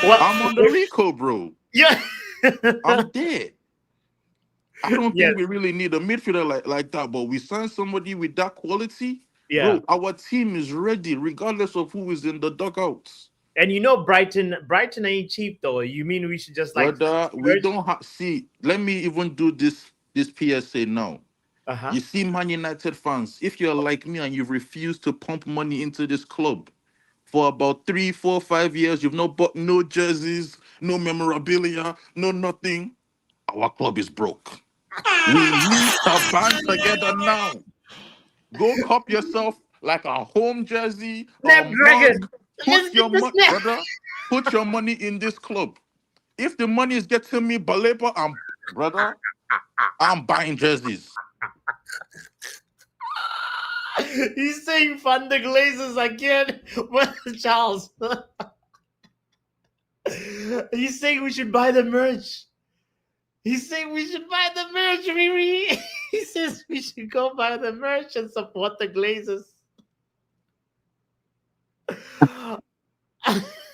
What? I'm on the Rico, bro. Yeah. I'm dead. I don't Yes. think we really need a midfielder like that, but we signed somebody with that quality. Yeah. Bro, our team is ready, regardless of who is in the dugouts. And you know Brighton ain't cheap though. You mean we should just like Brother, we splurge? don't have see. Let me even do this PSA now. Uh-huh. You see, Man United fans, if you're like me and you've refused to pump money into this club for about 3, 4, 5 years, you've not bought no jerseys, no memorabilia, no nothing. Our club is broke. We need to band together now. Go cop yourself like a home jersey, a Snapdragon. mug. Let's Put get your the money, snap. brother. Put your money in this club. If the money is getting me Baleba, I'm buying jerseys. He's saying fund the glazes again. Well, Charles. He's saying we should buy the merch. He's saying we should buy the merch, Riri. He says we should go buy the merch and support the Glazers.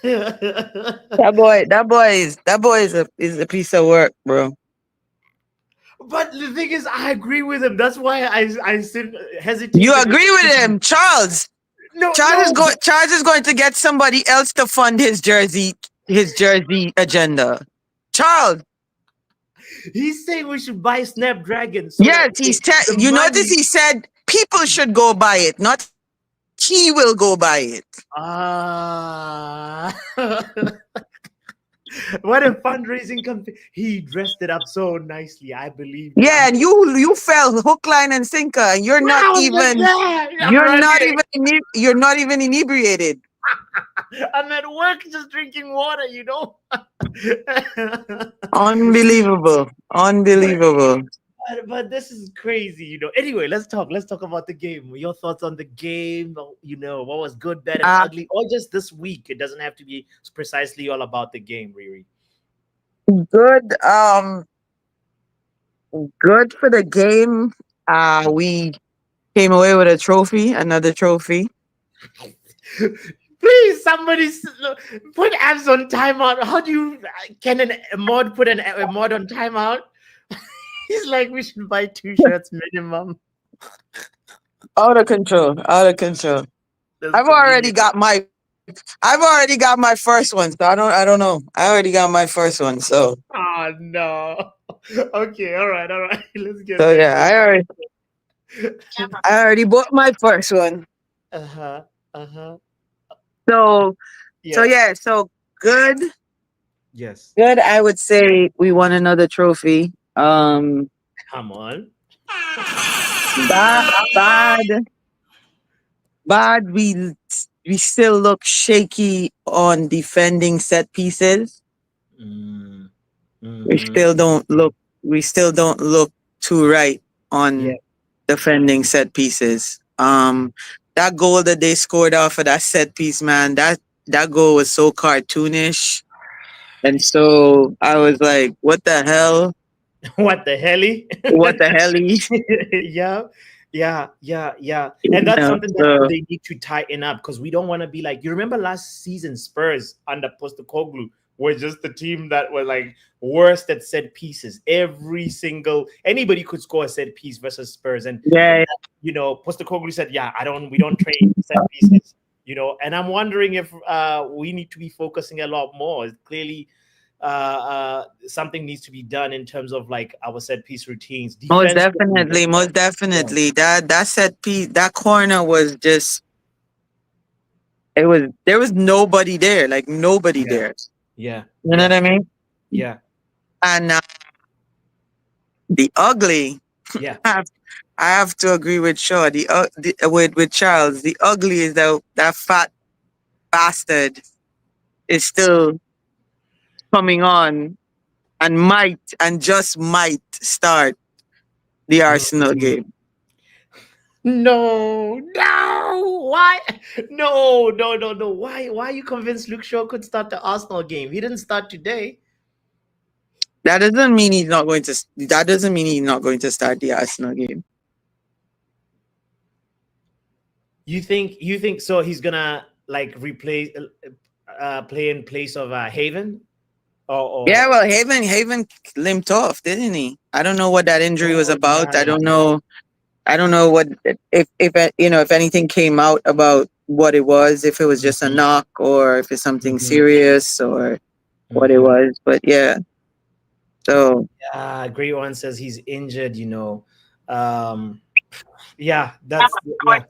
That boy is a piece of work, bro. But the thing is, I agree with him. That's why I said hesitate. You agree with him, Charles? No, Charles no. is going to get somebody else to fund his jersey his jersey agenda. Charles, He's saying we should buy Snapdragon. So yes, that you the notice money. he said people should go buy it, not he will go buy it. Ah. What a fundraising company. He dressed it up so nicely. I believe it. Yeah, and you fell hook, line, and sinker, and you're not even you're not even inebriated. I'm at work just drinking water, you know. Unbelievable. Unbelievable. But this is crazy, you know. Anyway, let's talk. Let's talk about the game. Your thoughts on the game? You know, what was good, bad, and Uh, ugly, or just this week? It doesn't have to be precisely all about the game, Riri. Good. Good for the game. We came away with a trophy, another trophy. Please, somebody put abs on timeout. How do you can a mod put a mod on timeout? He's like, we should buy 2 shirts minimum. Out of control. Out of control. That's I've already got my first one, so I don't know. I already got my first one, so Oh no. Okay, all right. Let's get so back yeah, to I already bought my first one. uh-huh. Uh-huh. So Yeah. so good. Yes. Good, I would say we won another trophy. Come on. Bad. We still look shaky on defending set pieces. Mm. We still don't look too right on Yeah. defending set pieces. That goal that they scored off of that set piece, man, that goal was so cartoonish. And so I was like, what the hell? What the helly? What the hell? Yeah. And that's Yeah, something that so- they need to tighten up because we don't want to be like, you remember last season Spurs under Postecoglou were just the team that were like worst at set pieces. Anybody could score a set piece versus Spurs. And Yeah, you know, Postecoglou said, we don't train set pieces, you know, and I'm wondering if we need to be focusing a lot more. Clearly, something needs to be done in terms of like our set piece routines. most Defense, definitely. That set piece, that corner was just there was nobody there, like nobody Yeah. there. yeah, You know what I mean? yeah, And the ugly, yeah. I have to agree with Shaw. With Charles, the ugly is that fat bastard is still coming on and just might start the Arsenal game. No, why? No. Why are you convinced Luke Shaw could start the Arsenal game? He didn't start today. That doesn't mean he's not going to. That doesn't mean he's not going to start the Arsenal game. You think so? He's gonna like replace, play in place of Haven, or Yeah, well, Haven limped off, didn't he? I don't know what that injury was about. yeah. I don't know what if if anything came out about what it was, if it was just a knock or if it's something serious or what it was. But yeah. So Great One says he's injured, you know. Yeah, that's yeah, not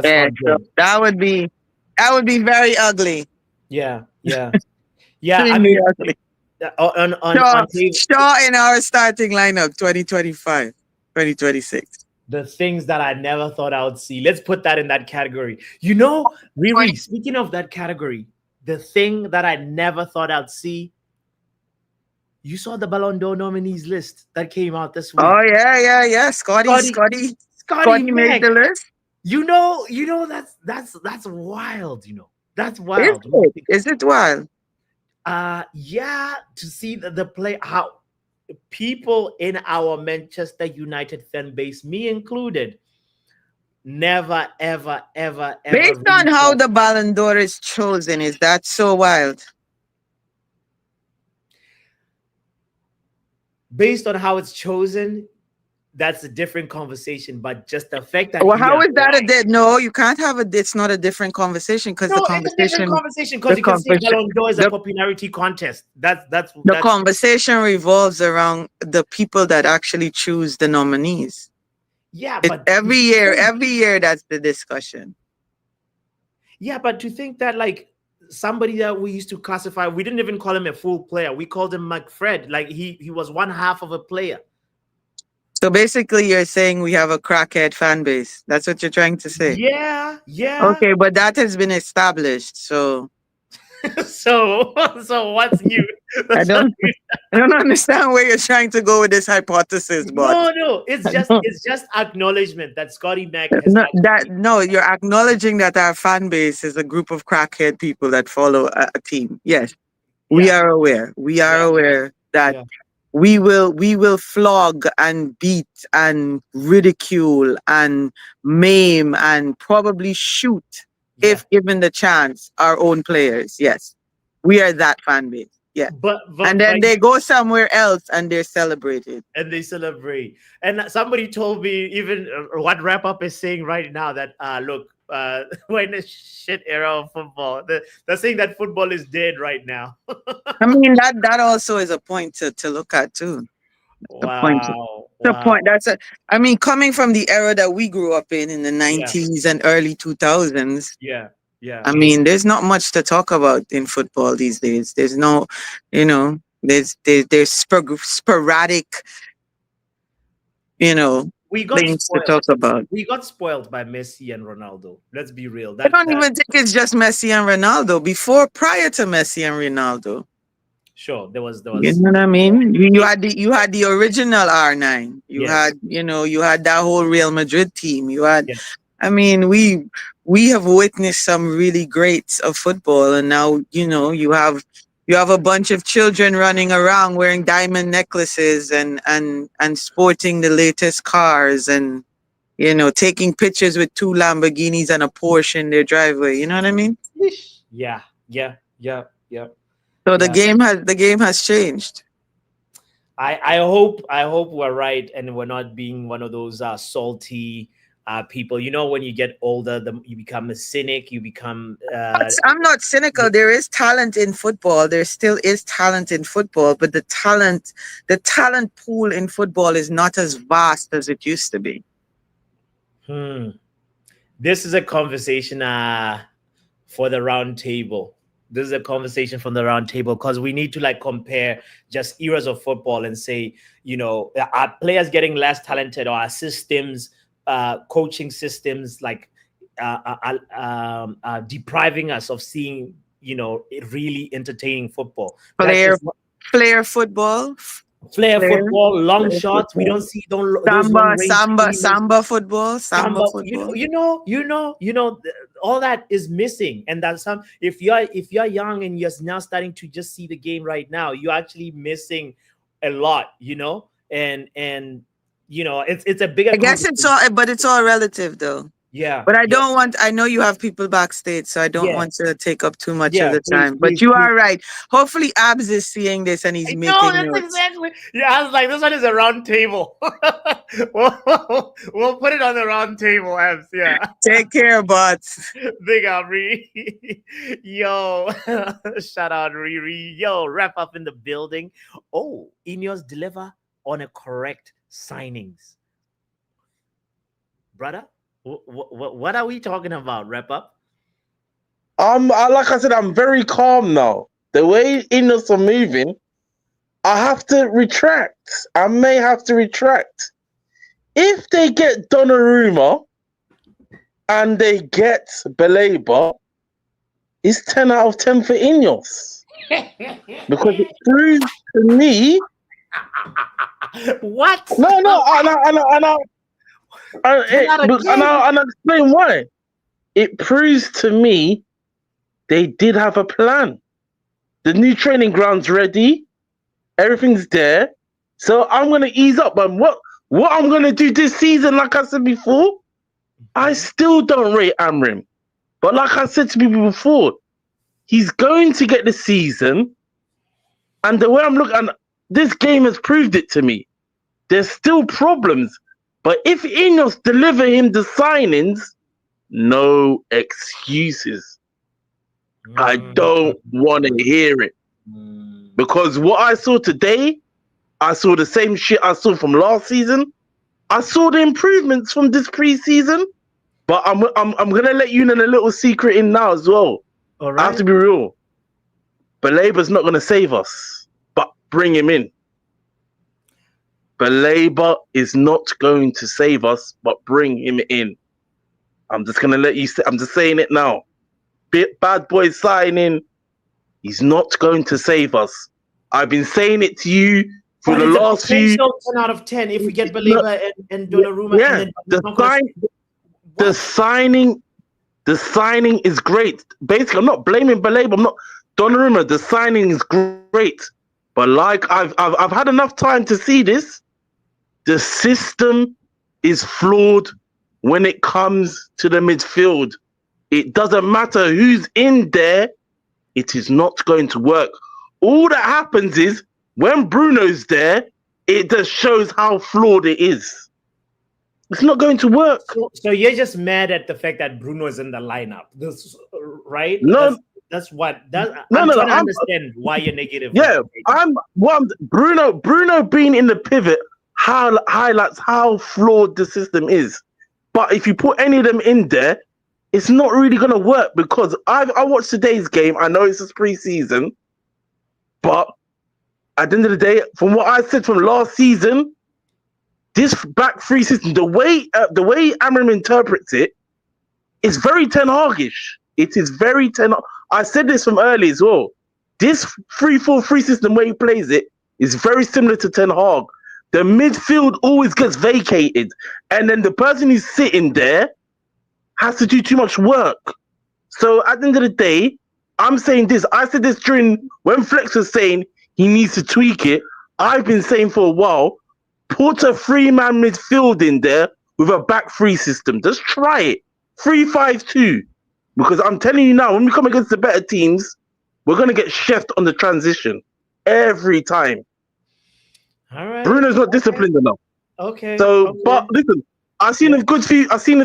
so good. that would be very ugly. Yeah. I Extremely mean, ugly. on Shaw in our starting lineup 2025, 2026. the things that I never thought I would see. Let's put that in that category. You know, Riri, speaking of that category, the thing that I never thought I'd see. You saw the Ballon d'Or nominees list that came out this week. Oh yeah. Scotty made Mac. the list. You know that's wild. You know that's wild. Is it wild? Yeah, to see the play, how people in our Manchester United fan base, me included, never ever Based on how the Ballon d'Or is chosen, is that so wild? based on how it's chosen, that's a different conversation. But just the fact that Well, he how is that a applied- no? You can't have it's not a different conversation because No, it's a different conversation because you can say Ballon d'Or is a popularity contest. That's the conversation revolves around the people that actually choose the nominees. yeah, It's but every year that's the discussion. yeah, but to think that like somebody that we used to classify, we didn't even call him a full player. We called him McFred. Like he was one half of a player. So basically, you're saying we have a crackhead fan base. That's what you're trying to say. Yeah, yeah. Okay, but that has been established. So so what's new? I don't understand where you're trying to go with this hypothesis, but No, it's just acknowledgement that Scotty Mac has you're acknowledging that our fan base is a group of crackhead people that follow a team. Yes, we are aware. We are aware that we will flog and beat and ridicule and maim and probably shoot if given the chance our own players. Yes, we are that fan base. Yeah, but and then they go somewhere else and they're celebrated. And they celebrate. And somebody told me even what Wrap Up is saying right now that look, we're in a shit era of football. They're saying that football is dead right now. I mean that also is a point to look at too. Wow. The point. I mean, coming from the era that we grew up in the 90s and early 2000s. Yeah. I mean, there's not much to talk about in football these days. There's no, there's sporadic, things to talk about. We got spoiled by Messi and Ronaldo. Let's be real. I don't even think it's just Messi and Ronaldo. Prior to Messi and Ronaldo. Sure, there was. You know what I mean? You had the original R9. You had that whole Real Madrid team. You had, I mean, we have witnessed some really greats of football, and now you have a bunch of children running around wearing diamond necklaces and sporting the latest cars and taking pictures with 2 Lamborghinis and a Porsche in their driveway. You know what I mean? Yeah. So the game has changed. I hope we're right and we're not being one of those salty people. When you get older, you become a cynic. You become. I'm not cynical. There is talent in football. There still is talent in football, but the talent pool in football is not as vast as it used to be. This is a conversation for the round table. This is a conversation from the round table because we need to compare just eras of football and say, are players getting less talented or our systems, coaching systems, depriving us of seeing, really entertaining football. Flair football. Flair football, long shots. We don't see samba football. All that is missing, and that's if you're young and you're now starting to just see the game right now, you're actually missing a lot, and it's a bigger. I guess it's all relative though. Yeah, but I know you have people backstage, so I don't want to take up too much of the time. Please, you are right. Hopefully Abs is seeing this and he's making notes. Exactly. Yeah, I was like, this one is a round table. we'll put it on the round table, Abs. Yeah. Take care, bots. Big up, Riri. Yo, shout out, Riri. Yo, Wrap Up in the building. Oh, Ineos deliver on a correct signings. Brother? What are we talking about, Wrap Up? Like I said, I'm very calm now. The way Ineos are moving, I have to retract. I may have to retract. If they get Donnarumma and they get Baleba, it's 10 out of 10 for Ineos. Because it proves to me... What? No, and I'll explain why. It proves to me they did have a plan. The new training ground's ready. Everything's there. So I'm going to ease up. But what I'm going to do this season, like I said before, I still don't rate Amrim. But like I said to people before, he's going to get the season. And the way I'm looking, and this game has proved it to me. There's still problems. But if Ineos deliver him the signings, no excuses. I don't want to hear it. Because what I saw today, I saw the same shit I saw from last season. I saw the improvements from this preseason. But I'm gonna let you know a little secret in now as well. All I right. have to be real. Baleba's not gonna save us, but bring him in. Baleba is not going to save us, but bring him in. I'm just gonna let you. I'm just saying it now. Bad boy signing. He's not going to save us. I've been saying it to you for But the it's a last few. potential 10 out of 10 if we get Baleba and Donnarumma. Yeah, And then the signing is great. Basically, I'm not blaming Baleba. I'm not Donnarumma. The signing is great, but like I've had enough time to see this. The system is flawed when it comes to the midfield. It doesn't matter who's in there. It is not going to work. All that happens is when Bruno's there, it just shows how flawed it is. It's not going to work. So you're just mad at the fact that Bruno is in the lineup, right? No, that's what. I'm no, trying to understand why you're negative. Yeah, Bruno being in the pivot highlights how flawed the system is. But if you put any of them in there, it's not really going to work because I watched today's game. I know it's just preseason, but at the end of the day, from what I said from last season, this back three system, the way Amram interprets it, is very Ten Hag-ish. It is very Ten Hag. I said this from early as well. This 3-4-3 system where he plays it is very similar to Ten Hag. The midfield always gets vacated, and then the person who's sitting there has to do too much work. So at the end of the day, I'm saying this. I said this during when Flex was saying he needs to tweak it. I've been saying for a while, put a 3-man midfield in there with a back three system. Just try it. 3-5-2. Because I'm telling you now, when we come against the better teams, we're going to get chefed on the transition every time. All right. Bruno's not disciplined enough. Okay. So, but listen, I've seen a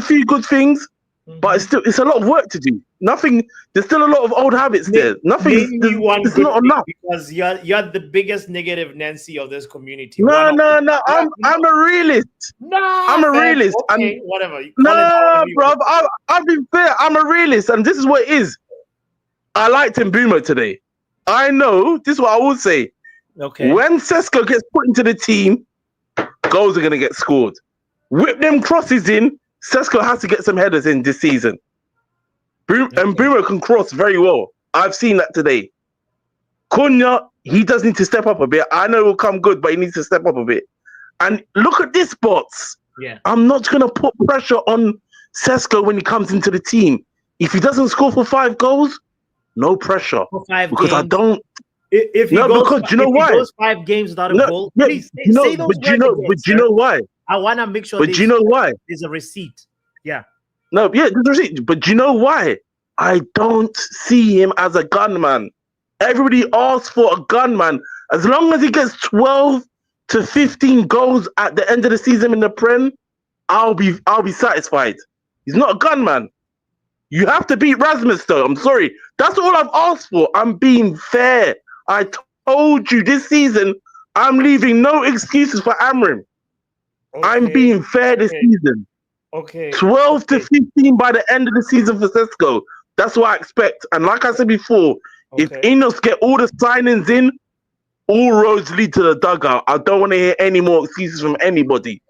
few good things, but it's a lot of work to do. Nothing. There's still a lot of old habits there. Nothing. It's not enough because you're the biggest negative Nancy of this community. No. I'm a realist. No, I'm a realist. Okay, whatever. No, bro. I've been fair. I'm a realist, and this is what it is. I liked Mbeumo today. I know this is what I will say. Okay. When Sesko gets put into the team, goals are gonna get scored. Whip them crosses in. Sesko has to get some headers in this season. And Mbeumo can cross very well. I've seen that today. Cunha, he does need to step up a bit. I know he'll come good, but he needs to step up a bit. And look at this bots. Yeah. I'm not going to put pressure on Sesko when he comes into the team. If he doesn't score for 5 goals, no pressure. For 5 because games. I don't. If he goes 5 games without a goal, please say those words again, but you know why? I want to make sure But you know why? There's a receipt. Yeah. No, yeah, there's a receipt. But you know why? I don't see him as a gunman. Everybody asks for a gunman. As long as he gets 12 to 15 goals at the end of the season in the Prem, I'll be satisfied. He's not a gunman. You have to beat Rasmus, though. I'm sorry. That's all I've asked for. I'm being fair. I told you this season, I'm leaving no excuses for Amram. Okay. I'm being fair this season. Okay. 12 to 15 by the end of the season for Sesko. That's what I expect. And like I said before, if Ineos get all the signings in, all roads lead to the dugout. I don't want to hear any more excuses from anybody.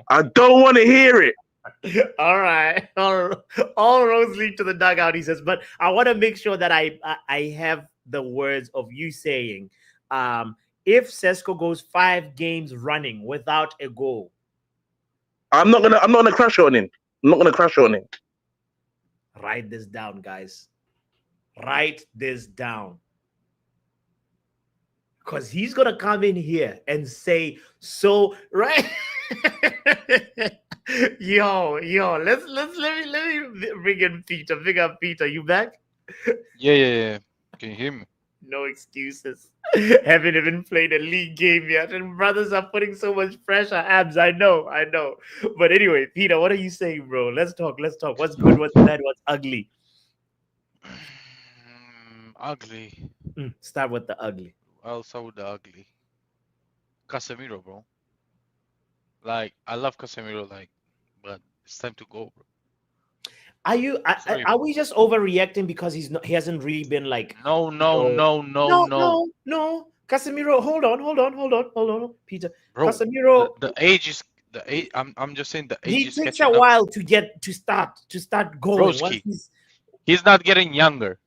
I don't want to hear it. All right. All roads lead to the dugout, he says. But I want to make sure that I have the words of you saying, if Sesko goes 5 games running without a goal, I'm not gonna crash on him. I'm not gonna crash on him. Write this down, guys. Write this down. Because he's gonna come in here and say, so right. yo, let me bring in Peter. Big up, Peter. You back? Yeah. Can you hear me? No excuses. Haven't even played a league game yet, and brothers are putting so much pressure. Abs, I know. But anyway, Peter, what are you saying, bro? Let's talk. What's good? What's bad? What's ugly? Ugly. Start with the ugly. I'll start with the ugly. Casemiro, bro. Like, I love Casemiro, like, but it's time to go, bro. Are we just overreacting because he hasn't really been like No. Casemiro, hold on, Peter. Bro, Casemiro, the age is the age. I'm just saying the age he is takes catching a up. while to start going. Broski, he's not getting younger.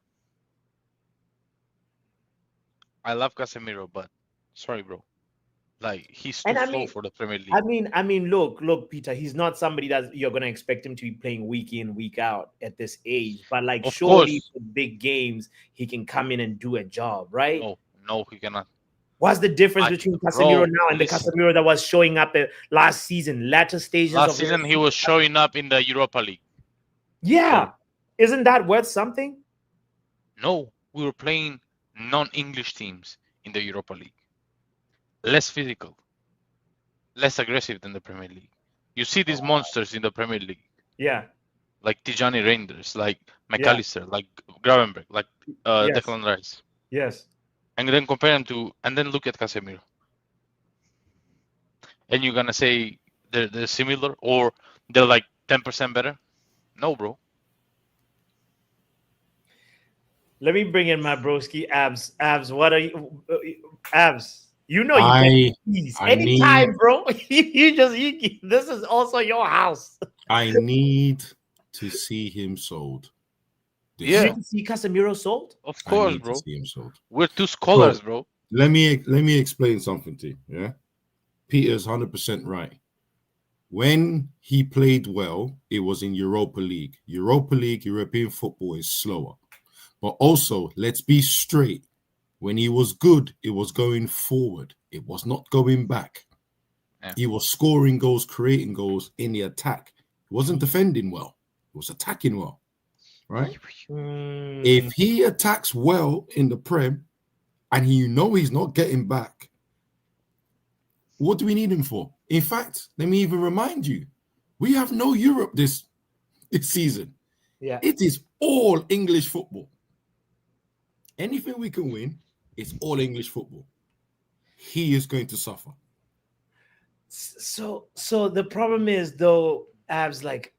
I love Casemiro, but sorry, bro. Like, he's too slow for the Premier League. I mean, look, Peter. He's not somebody that you're gonna expect him to be playing week in, week out at this age. But like, Of surely course. for big games, he can come in and do a job, right? No, he cannot. What's the difference between Casemiro now and listen. the Casemiro that was showing up last season, latter stages Last of season, he was showing up in the Europa League. Yeah, isn't that worth something? No, we were playing non-English teams in the Europa League. Less physical, less aggressive than the Premier League. You see these monsters in the Premier League. Yeah. Like Tijani Reinders, like McAllister, like Gravenberg, like Declan Rice. Yes. And then compare them to, and then look at Casemiro. And you're going to say they're similar or they're like 10% better? No, bro. Let me bring in my broski Abs. Abs, what are you? Abs, you know you get anytime, bro. This is also your house. I need to see him sold. You need to see Casemiro sold? Of course, bro. To see him sold. We're two scholars, bro. Let me explain something to you. Yeah, Peter's 100% right. When he played well, it was in Europa League. Europa League, European football is slower. But also, let's be straight. When he was good, it was going forward. It was not going back. Yeah. He was scoring goals, creating goals in the attack. He wasn't defending well. He was attacking well. Right? If he attacks well in the Prem and he's not getting back, what do we need him for? In fact, let me even remind you, we have no Europe this season. Yeah. It is all English football. Anything we can win, it's all English football. He is going to suffer. So the problem is, though, Abs, like,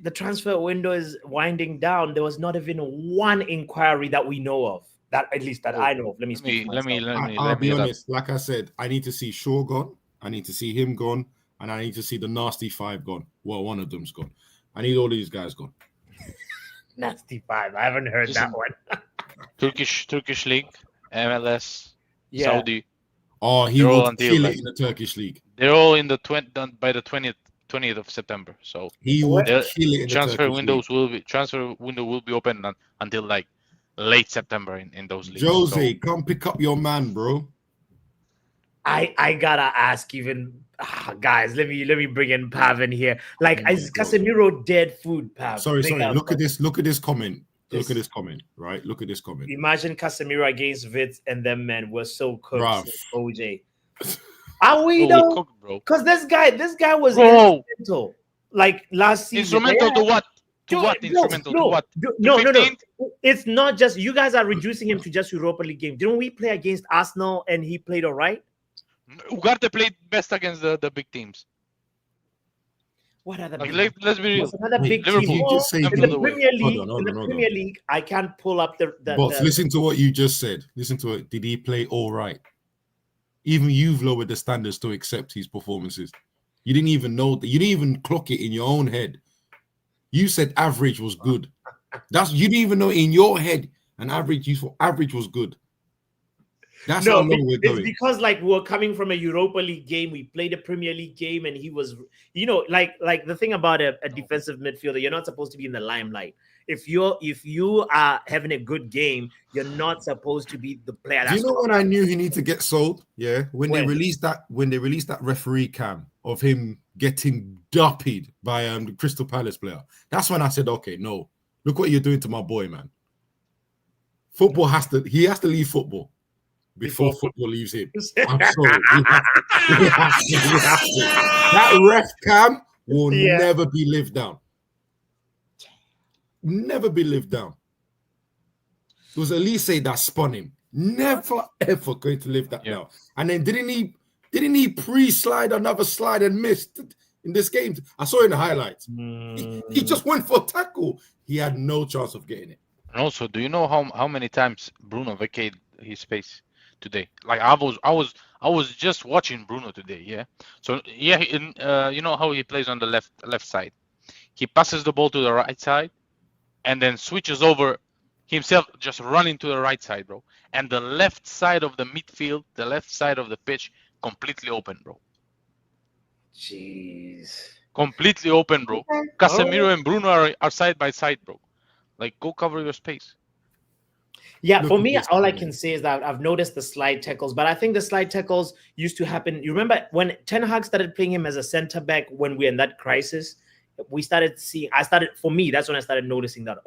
the transfer window is winding down. There was not even one inquiry that we know of. That at least that I know of. Let me I'll be honest. Like I said, I need to see Shaw gone. I need to see him gone, and I need to see the nasty five gone. Well, one of them's gone. I need all these guys gone. Nasty five. I haven't heard that one. Turkish league, MLS, Saudi. Oh, he will kill it in the Turkish league. They're all in the by the 20th of September. So he would kill it in transfer the windows league. Transfer window will be open until like late September in those leagues. Jose, come pick up your man, bro. I gotta ask, even guys. Let me bring in Pav in here. Like, is Casemiro dead food, Pav? Sorry. Look at this comment. Look at this comment, right? Look at this comment. Imagine Casemiro against Vitz and them men were so cooked. Bruv. OJ. Are we though? Because this guy was instrumental. Like last season. Instrumental to what? To what? Instrumental to what? No. It's not just you guys are reducing him to just Europa League game. Didn't we play against Arsenal and he played all right? Ugarte played best against the big teams. What other big let's be real. Another big team. In the Premier League, I can't pull up the But listen to what you just said. Listen to it. Did he play all right? Even you've lowered the standards to accept his performances. You didn't even know that. You didn't even clock it in your own head. You said average was good. You didn't even know in your head an average was good. That's how low we're going. It's because like we're coming from a Europa League game, we played a Premier League game, and he was, like the thing about a defensive midfielder, you're not supposed to be in the limelight. If you are having a good game, you're not supposed to be the player. Do you know when I knew he needed to get sold? Yeah, when they released that referee cam of him getting duppied by the Crystal Palace player. That's when I said, okay, no, look what you're doing to my boy, man. Football he has to leave football before football leaves him. I'm sorry. He has to. That ref cam will never be lived down. Never be lived down. It was Elise that spun him. Never ever going to live that down. And then didn't he pre-slide another slide and missed in this game? I saw in the highlights. He just went for a tackle. He had no chance of getting it. And also, do you know how many times Bruno vacated his space today? Like I was just watching Bruno today. Yeah. So yeah, you know how he plays on the left side. He passes the ball to the right side, and then switches over himself, just running to the right side, bro. And the left side of the midfield, the left side of the pitch, completely open, bro. Jeez. Completely open, bro. Casemiro and Bruno are side by side, bro. Like, go cover your space. Yeah, for me, all I can say is that I've noticed the slide tackles, but I think the slide tackles used to happen. You remember when Ten Hag started playing him as a center back when we're in that crisis? We started seeing, for me, that's when I started noticing that,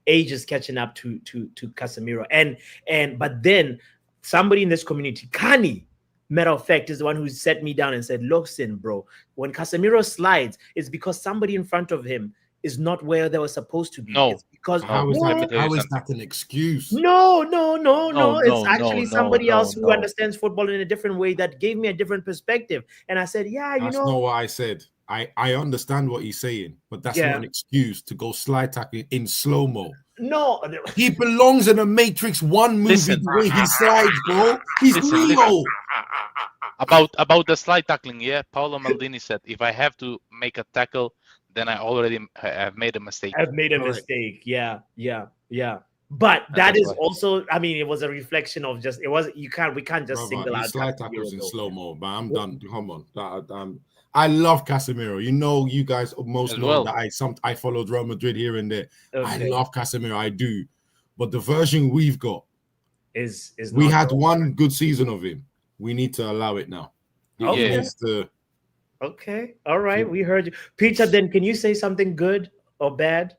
age is catching up to Casemiro. But then somebody in this community, Kani, matter of fact, is the one who set me down and said, listen, bro, when Casemiro slides, it's because somebody in front of him is not where they were supposed to be. No. It's because how is that an excuse? No. It's actually somebody else who understands football in a different way that gave me a different perspective. And I said, that's not what I said. I understand what he's saying, but that's not an excuse to go slide tackling in slow-mo. No. He belongs in a Matrix 1 movie the way he slides, bro. He's Neo. About the slide tackling, yeah, Paolo Maldini said, if I have to make a tackle, then I already have made a mistake. I've made a mistake. Yeah. But that is also, I mean, it was a reflection of just, we can't just single out slide tackles in slow-mo, but I'm done. Come on. I love Casemiro. You know, you guys most know that I followed Real Madrid here and there. Okay. I love Casemiro. I do. But the version we've got is we had one good season of him. We need to allow it now. Okay. All right. We heard you. Peter, then can you say something good or bad?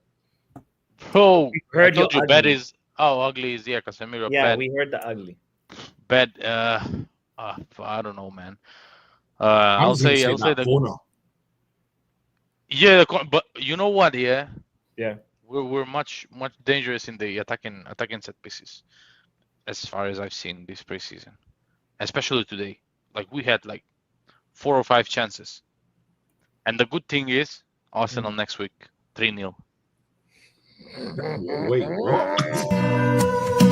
Oh, I told you bad is ugly is Casemiro. Yeah, bad. We heard the ugly. Bad. I don't know, man. I'll say the corner. Yeah, but you know what? Yeah. We're much dangerous in the attacking set pieces, as far as I've seen this preseason, especially today. Like we had like 4 or 5 chances, and the good thing is Arsenal next week 3-0. Wait, what?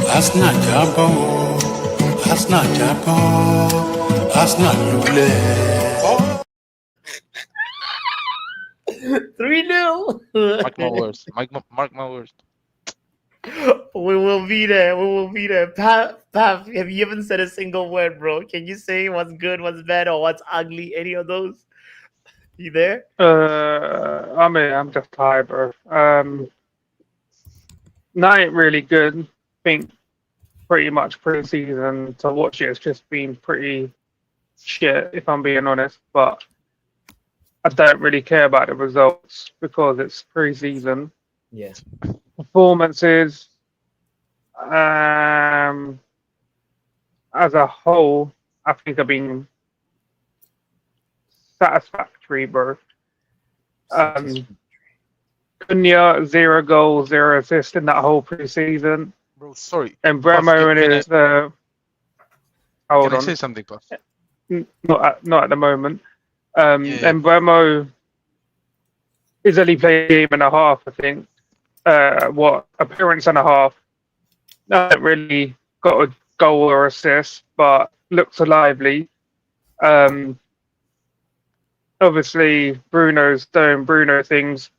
That's not Jabon. That's not Jabon. That's not Lule. 3-0. Mark my words. Mark my words. We will be there. Pav, have you even said a single word, bro? Can you say what's good, what's bad, or what's ugly? Any of those? You there? I'm just tired, bro. Not ain't really good. I think pretty much pre-season to watch it's just been pretty shit, if I'm being honest. But I don't really care about the results because it's pre-season. Yeah. Performances, as a whole, I think have been satisfactory, bro. Cunha, 0 goals, 0 assists in that whole pre-season. Bro, sorry. And Bremo in his hold can on. I say something, Puff? Not at the moment. And Bremo is only played a game and a half, I think. Appearance and a half. Not really got a goal or assist, but looks lively. Obviously, Bruno's doing Bruno things.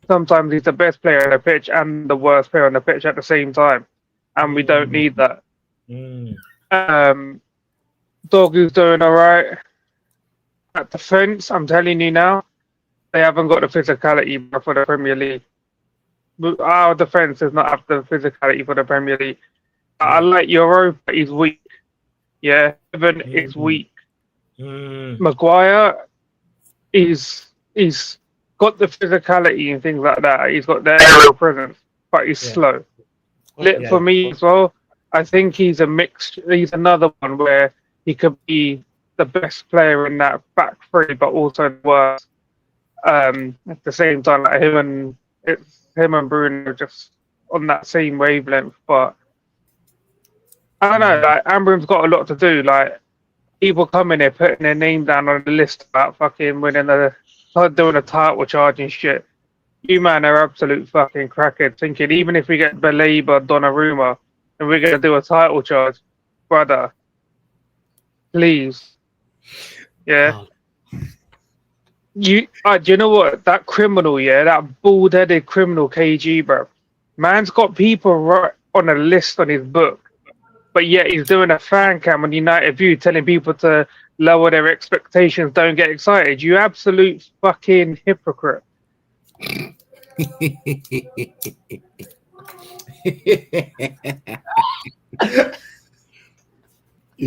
Sometimes he's the best player on the pitch and the worst player on the pitch at the same time, and we don't need that. Dogu's doing all right at defense. I'm telling you now, they haven't got the physicality for the Premier League. Our defense does not have the physicality for the Premier League. I like Yoro, but he's weak. Yeah, Evan is weak. Maguire he's got the physicality and things like that. He's got the aerial presence, but he's slow. Lit Yeah. for me as well. I think he's a mix. He's another one where he could be the best player in that back three, but also the worst. At the same time, like him and Bruno are just on that same wavelength. But I don't know. Like Ambrim's got a lot to do. Like people coming here putting their name down on the list about fucking doing a title charge and shit. You man are absolute fucking crackheads. Thinking even if we get Baleba, Donnarumma, and we're gonna do a title charge, brother, please, yeah. Do you know what? That criminal, yeah, that bald-headed criminal KG, bro. Man's got people right on a list on his book, but yet he's doing a fan cam on United View telling people to lower their expectations, don't get excited. You absolute fucking hypocrite.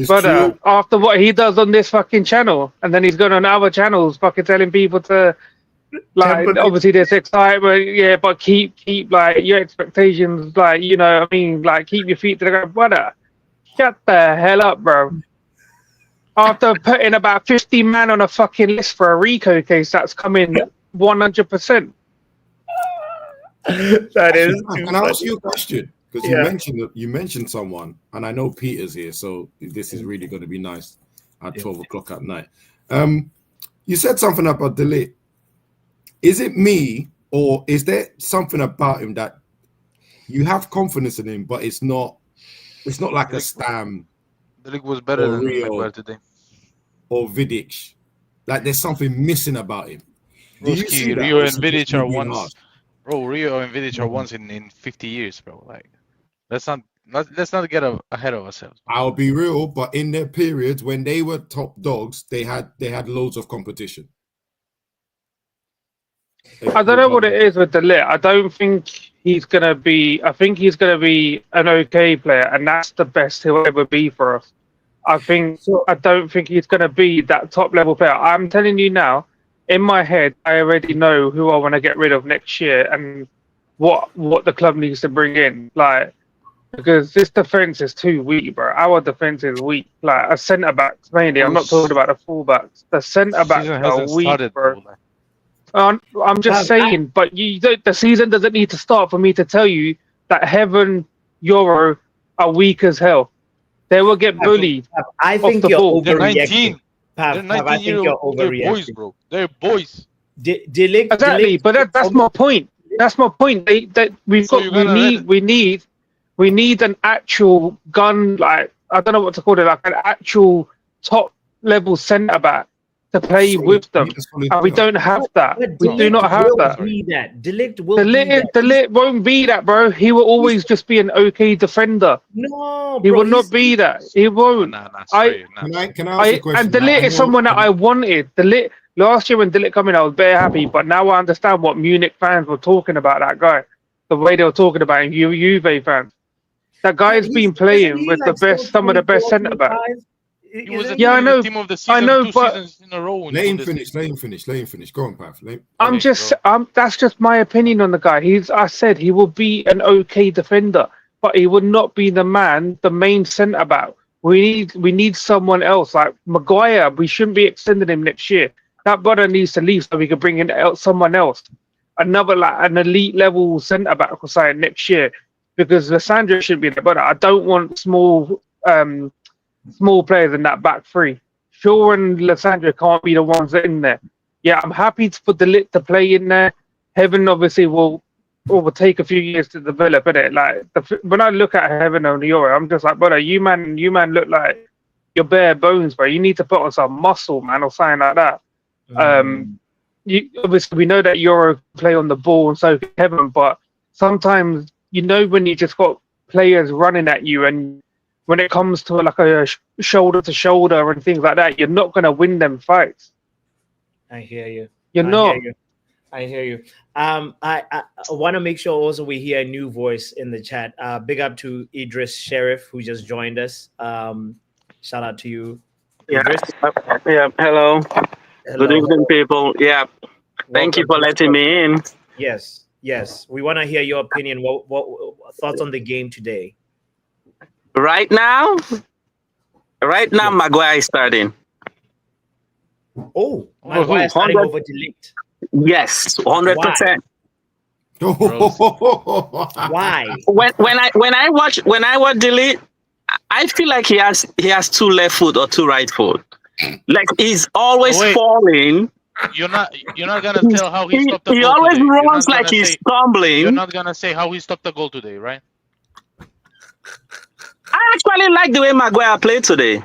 But after what he does on this fucking channel, and then he's going on other channels, fucking telling people to, like, obviously there's excitement, yeah, but keep like your expectations, like, you know what I mean, like keep your feet to the ground, brother. Shut the hell up, bro. After putting about 50 man on a fucking list for a RICO case that's coming 100%. That is. Can I ask you a question? Because you mentioned someone, and I know Peter's here, so this is really going to be nice at 12 o'clock at night. You said something about De Ligt. Is it me, or is there something about him that you have confidence in him, but it's not like a Stam? De Ligt was better than Rio today. Or Vidic. Like there's something missing about him. Do you see that? Rio and Vidic are once. Bro, Rio and Vidic are once in 50 years, bro. Like, let's not get ahead of ourselves. I'll be real, but in their periods when they were top dogs, they had loads of competition. I don't know what it is with De Ligt. I don't think he's gonna be. I think he's gonna be an okay player, and that's the best he'll ever be for us. I don't think he's gonna be that top level player. I'm telling you now. In my head, I already know who I want to get rid of next year and what the club needs to bring in. Like, because this defense is too weak, bro. Our defense is weak. Like a centre backs mainly. I'm not talking about the full-backs. The centre backs are weak, bro. I'm just saying, but the season doesn't need to start for me to tell you that Heaven, Yoro are weak as hell. They will get bullied. I think you're overreacting. They're 19-year-old. They're boys, bro. They're boys. Exactly, but that's my point. That's my point. We need an actual gun, like I don't know what to call it, like an actual top level centre back to play with them, and we don't have that. We do not have that. De Ligt will be that. De Ligt won't be that, bro. He will always just be an okay defender. No, he will not be that. He won't. Can I ask a question? And De Ligt is someone that I wanted. De Ligt last year when De Ligt came in, I was very happy. But now I understand what Munich fans were talking about that guy, the way they were talking about him. Juve fans. That guy has been playing with some of the best centre backs. He was I know. Team of the season, I know, two but seasons in a row. Let him finish. Go on, Pav. That's just my opinion on the guy. I said he will be an okay defender, but he would not be the main centre back. We need someone else like Maguire. We shouldn't be extending him next year. That brother needs to leave so we can bring in someone else, another like an elite level centre back or something next year, because Lissandra should be there. But I don't want small players in that back three. Shaw and Lissandra can't be the ones that are in there. Yeah, I'm happy to put De Ligt to play in there. Heaven obviously will take a few years to develop, innit? Like when I look at Heaven and Yoro, I'm just like, brother, you man look like you're bare bones, bro. You need to put on some muscle, man, or something like that. Obviously we know that Yoro play on the ball and so can Heaven, but sometimes when you just got players running at you and when it comes to like a shoulder to shoulder and things like that, you're not going to win them fights. I hear you. You're not. I hear you. I want to make sure also we hear a new voice in the chat. Big up to Idris Sheriff who just joined us. Shout out to you. Idris. Yeah. Hello. Good evening, people. Yeah. Thank you for letting me in. Yes. Yes, we want to hear your opinion. What thoughts on the game today? Right now, Maguire is starting. Oh, Maguire starting over Delete. Yes, 100%. Why? When I watch Delete, I feel like he has 2 left foot or 2 right foot. Like he's always falling. You're not gonna tell how he stopped the goal. He always today. runs like he's stumbling. You're not gonna say how he stopped the goal today, right? I actually like the way Maguire played today.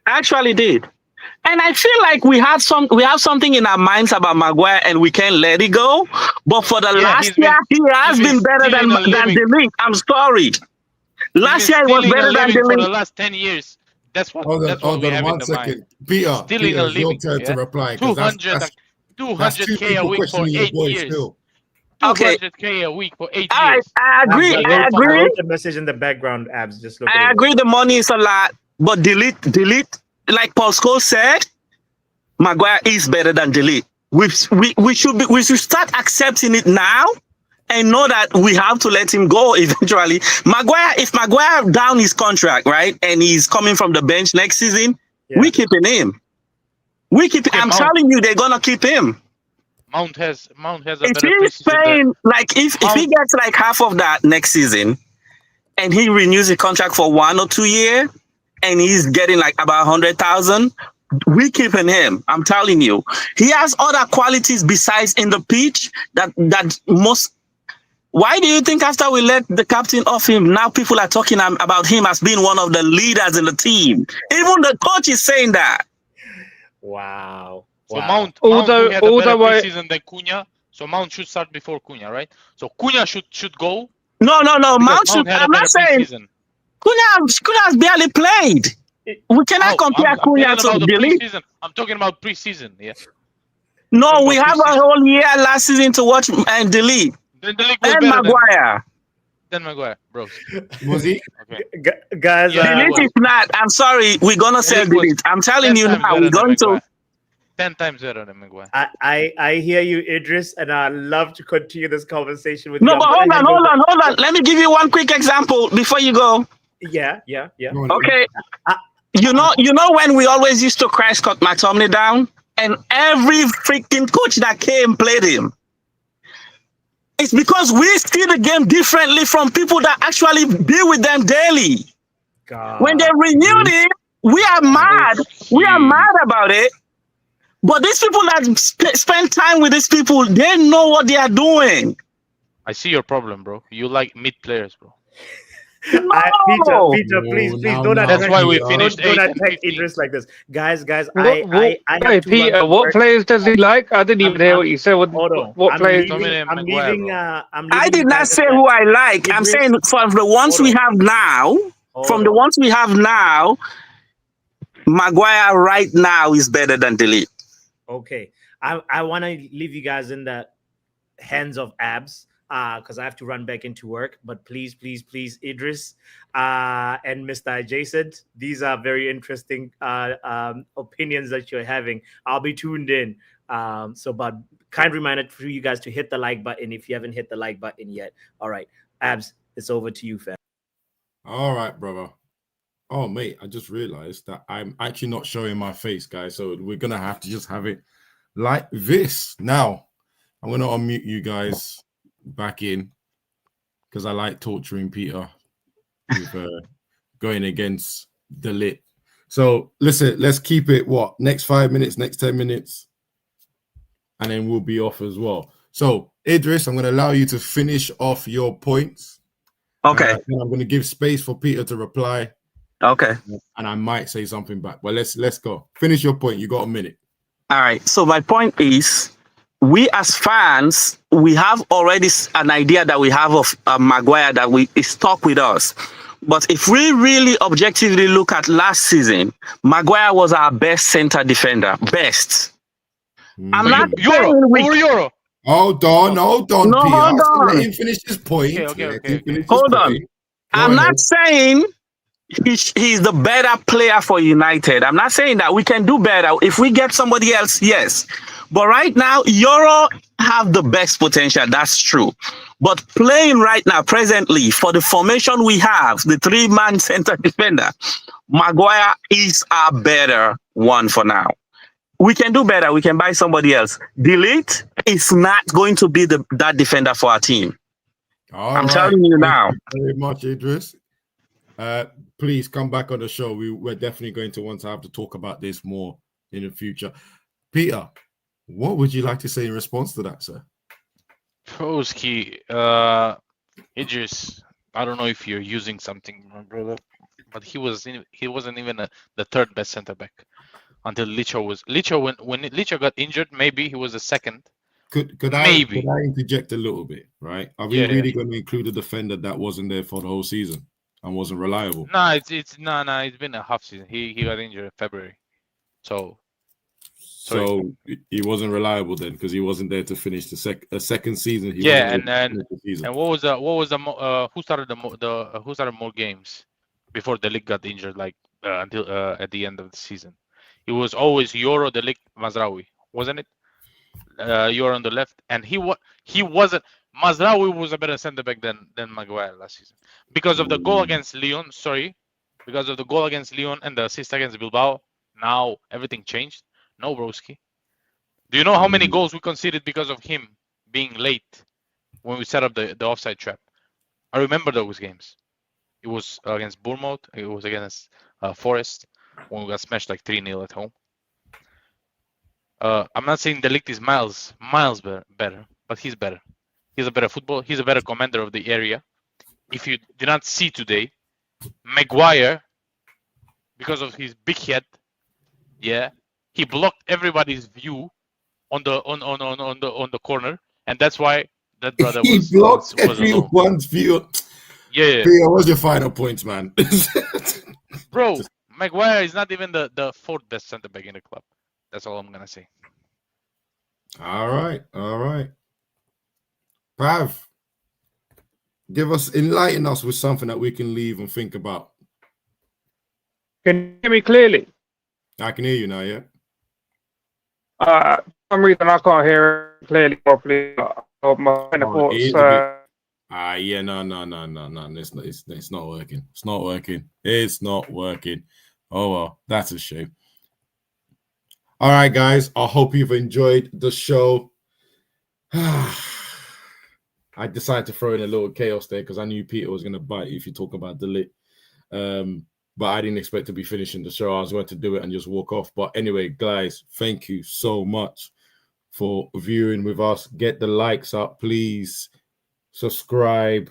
I actually did. And I feel like we have something in our minds about Maguire and we can't let it go. But for the last year, he has been better than Delete. I'm sorry. Last year, he was better than Delete. For the last 10 years. That's what we have in the mind. Peter, Still in a living. your turn to reply. 200K a week for 8 years. Okay. 200K a week for 8 years. I agree. I wrote the message in the background, Abs. Just look. I agree. The money is a lot, but Delete. Like Paul Scholes said, Maguire is better than Delete. We should start accepting it now and know that we have to let him go eventually. If Maguire down his contract, right, and he's coming from the bench next season, we keeping him. I'm telling you, they're gonna keep him. Mount has a if better he's paying, like if he gets like half of that next season, and he renews the contract for 1 or 2 years, and he's getting like about 100,000. We keeping him. I'm telling you, he has other qualities besides in the pitch that most. Why do you think after we let the captain off him, now people are talking about him as being one of the leaders in the team? Even the coach is saying that. Wow. So Mount had a better preseason than Cunha. So Mount should start before Cunha, right? So Cunha should go. No. Mount should. I'm not saying. Cunha has barely played. We cannot compare Cunha to Delete. I'm talking about preseason, yeah. No, we have a whole year last season to watch and Delete. Then Delete and Maguire. Then Maguire, bro. Was he? Okay. Guys, Delete is not. I'm sorry, we're gonna say Delete. I'm telling you now, we're going to. 10 times better than Maguire. I hear you, Idris, and I'd love to continue this conversation with you. No, but hold on. Let me give you one quick example before you go. Yeah. Okay. You know when we always used to cry Scott McTominay down, and every freaking coach that came played him. It's because we see the game differently from people that actually be with them daily. God. When they renewed it, we are mad. We are mad about it. But these people that spend time with these people, they know what they are doing. I see your problem, bro. You like mid players, bro. No. Peter, please don't attack. That's why we finished. Don't attack Idris like this, guys. Hey, Peter, what players does he like? I didn't even hear what you said. What players? I did not say who I like. I'm saying from the ones we have now. From the ones we have now, Maguire right now is better than Delete. Okay, I want to leave you guys in the hands of Abs. Because I have to run back into work. But please, Idris and Mr. Adjacent, these are very interesting opinions that you're having. I'll be tuned in. But kind reminder for you guys to hit the like button if you haven't hit the like button yet. All right, Abs, it's over to you, fam. All right, brother. Oh, mate, I just realized that I'm actually not showing my face, guys. So we're going to have to just have it like this. Now, I'm going to unmute you guys back in because I like torturing Peter with going against Delete. So listen, let's keep it next 5 minutes, next 10 minutes, and then we'll be off as well. So Idris, I'm going to allow you to finish off your points. Okay. I'm going to give space for Peter to reply. Okay. And I might say something back. But let's go. Finish your point. You got a minute. All right. So my point is, we as fans, we have already an idea that we have of Maguire that is stuck with us. But if we really objectively look at last season, Maguire was our best center defender. Best. I'm not Euro. Hold on, no, Peter. Hold on. Let him finish his point. Hold on. I'm not saying he's the better player for United. I'm not saying that we can do better. If we get somebody else, yes. But right now, Yoro have the best potential. That's true. But playing right now, presently, for the formation we have, the 3-man center defender, Maguire is a better one for now. We can do better. We can buy somebody else. Delete is not going to be that defender for our team. I'm telling you now. Thank you very much, Idris. Please come back on the show. We're definitely going to want to have to talk about this more in the future. Peter, what would you like to say in response to that, sir? Broski, Idris, I don't know if you're using something, my brother, but he wasn't even the third best center back until Licho was. When Licho got injured, maybe he was the second. Could I interject a little bit, right? Are we really going to include a defender that wasn't there for the whole season and wasn't reliable? No, it's been a half season. He got injured in February, so he wasn't reliable then because he wasn't there to finish the second season. And what was the who started more games before the league got injured, like until at the end of the season? It was always Yoro, the league, Mazraoui, wasn't it? Yoro on the left, and he wasn't. Mazraoui was a better center back than Maguire last season because of the goal against Lyon. Because of the goal against Lyon and the assist against Bilbao. Now everything changed. No, broski. Do you know how many goals we conceded because of him being late when we set up the offside trap? I remember those games. It was against Bournemouth. It was against Forest when we got smashed like 3-0 at home. I'm not saying the league is miles better, but he's better. He's a better football. He's a better commander of the area. If you do not see today, Maguire, because of his big head, he blocked everybody's view on the corner, and that's why that brother was blocked everyone's view. Yeah. What's your final points, man? Bro, Maguire is not even the fourth best center back in the club. That's all I'm gonna say. All right. Pav, enlighten us with something that we can leave and think about. Can you hear me clearly? I can hear you now, yeah. For some reason I can't hear it clearly properly. My thoughts. No. It's not working. It's not working. Oh well, that's a shame. All right, guys. I hope you've enjoyed the show. I decided to throw in a little chaos there because I knew Peter was going to bite if you talk about delete. But I didn't expect to be finishing the show. I was going to do it and just walk off. But anyway, guys, thank you so much for viewing with us. Get the likes up, please. Subscribe.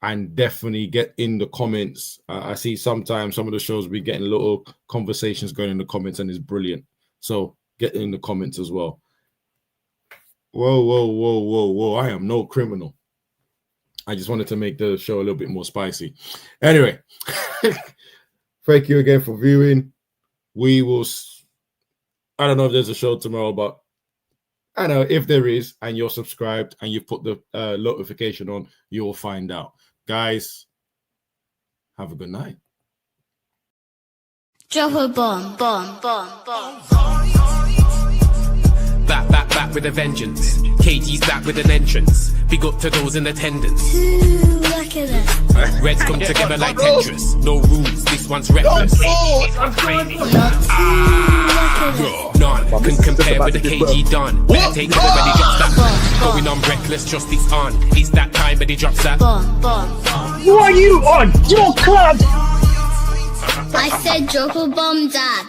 And definitely get in the comments. I see sometimes some of the shows we getting little conversations going in the comments, and it's brilliant. So get in the comments as well. Whoa. I am no criminal. I just wanted to make the show a little bit more spicy. Anyway, thank you again for viewing. We will... I don't know if there's a show tomorrow, but I know if there is, and you're subscribed and you've put the notification on, you'll find out. Guys, have a good night. Drop a bomb. Back with a vengeance. KG's back with an entrance. Big up to those in attendance. Look at that. Reds come together like Tetris. No rules, this one's reckless. None can compare with the KG done. Better take it when he drops that. Going on reckless, just it's on. It's that time when he drops that. Who are you on? Your club! I said drop a bomb, Dad.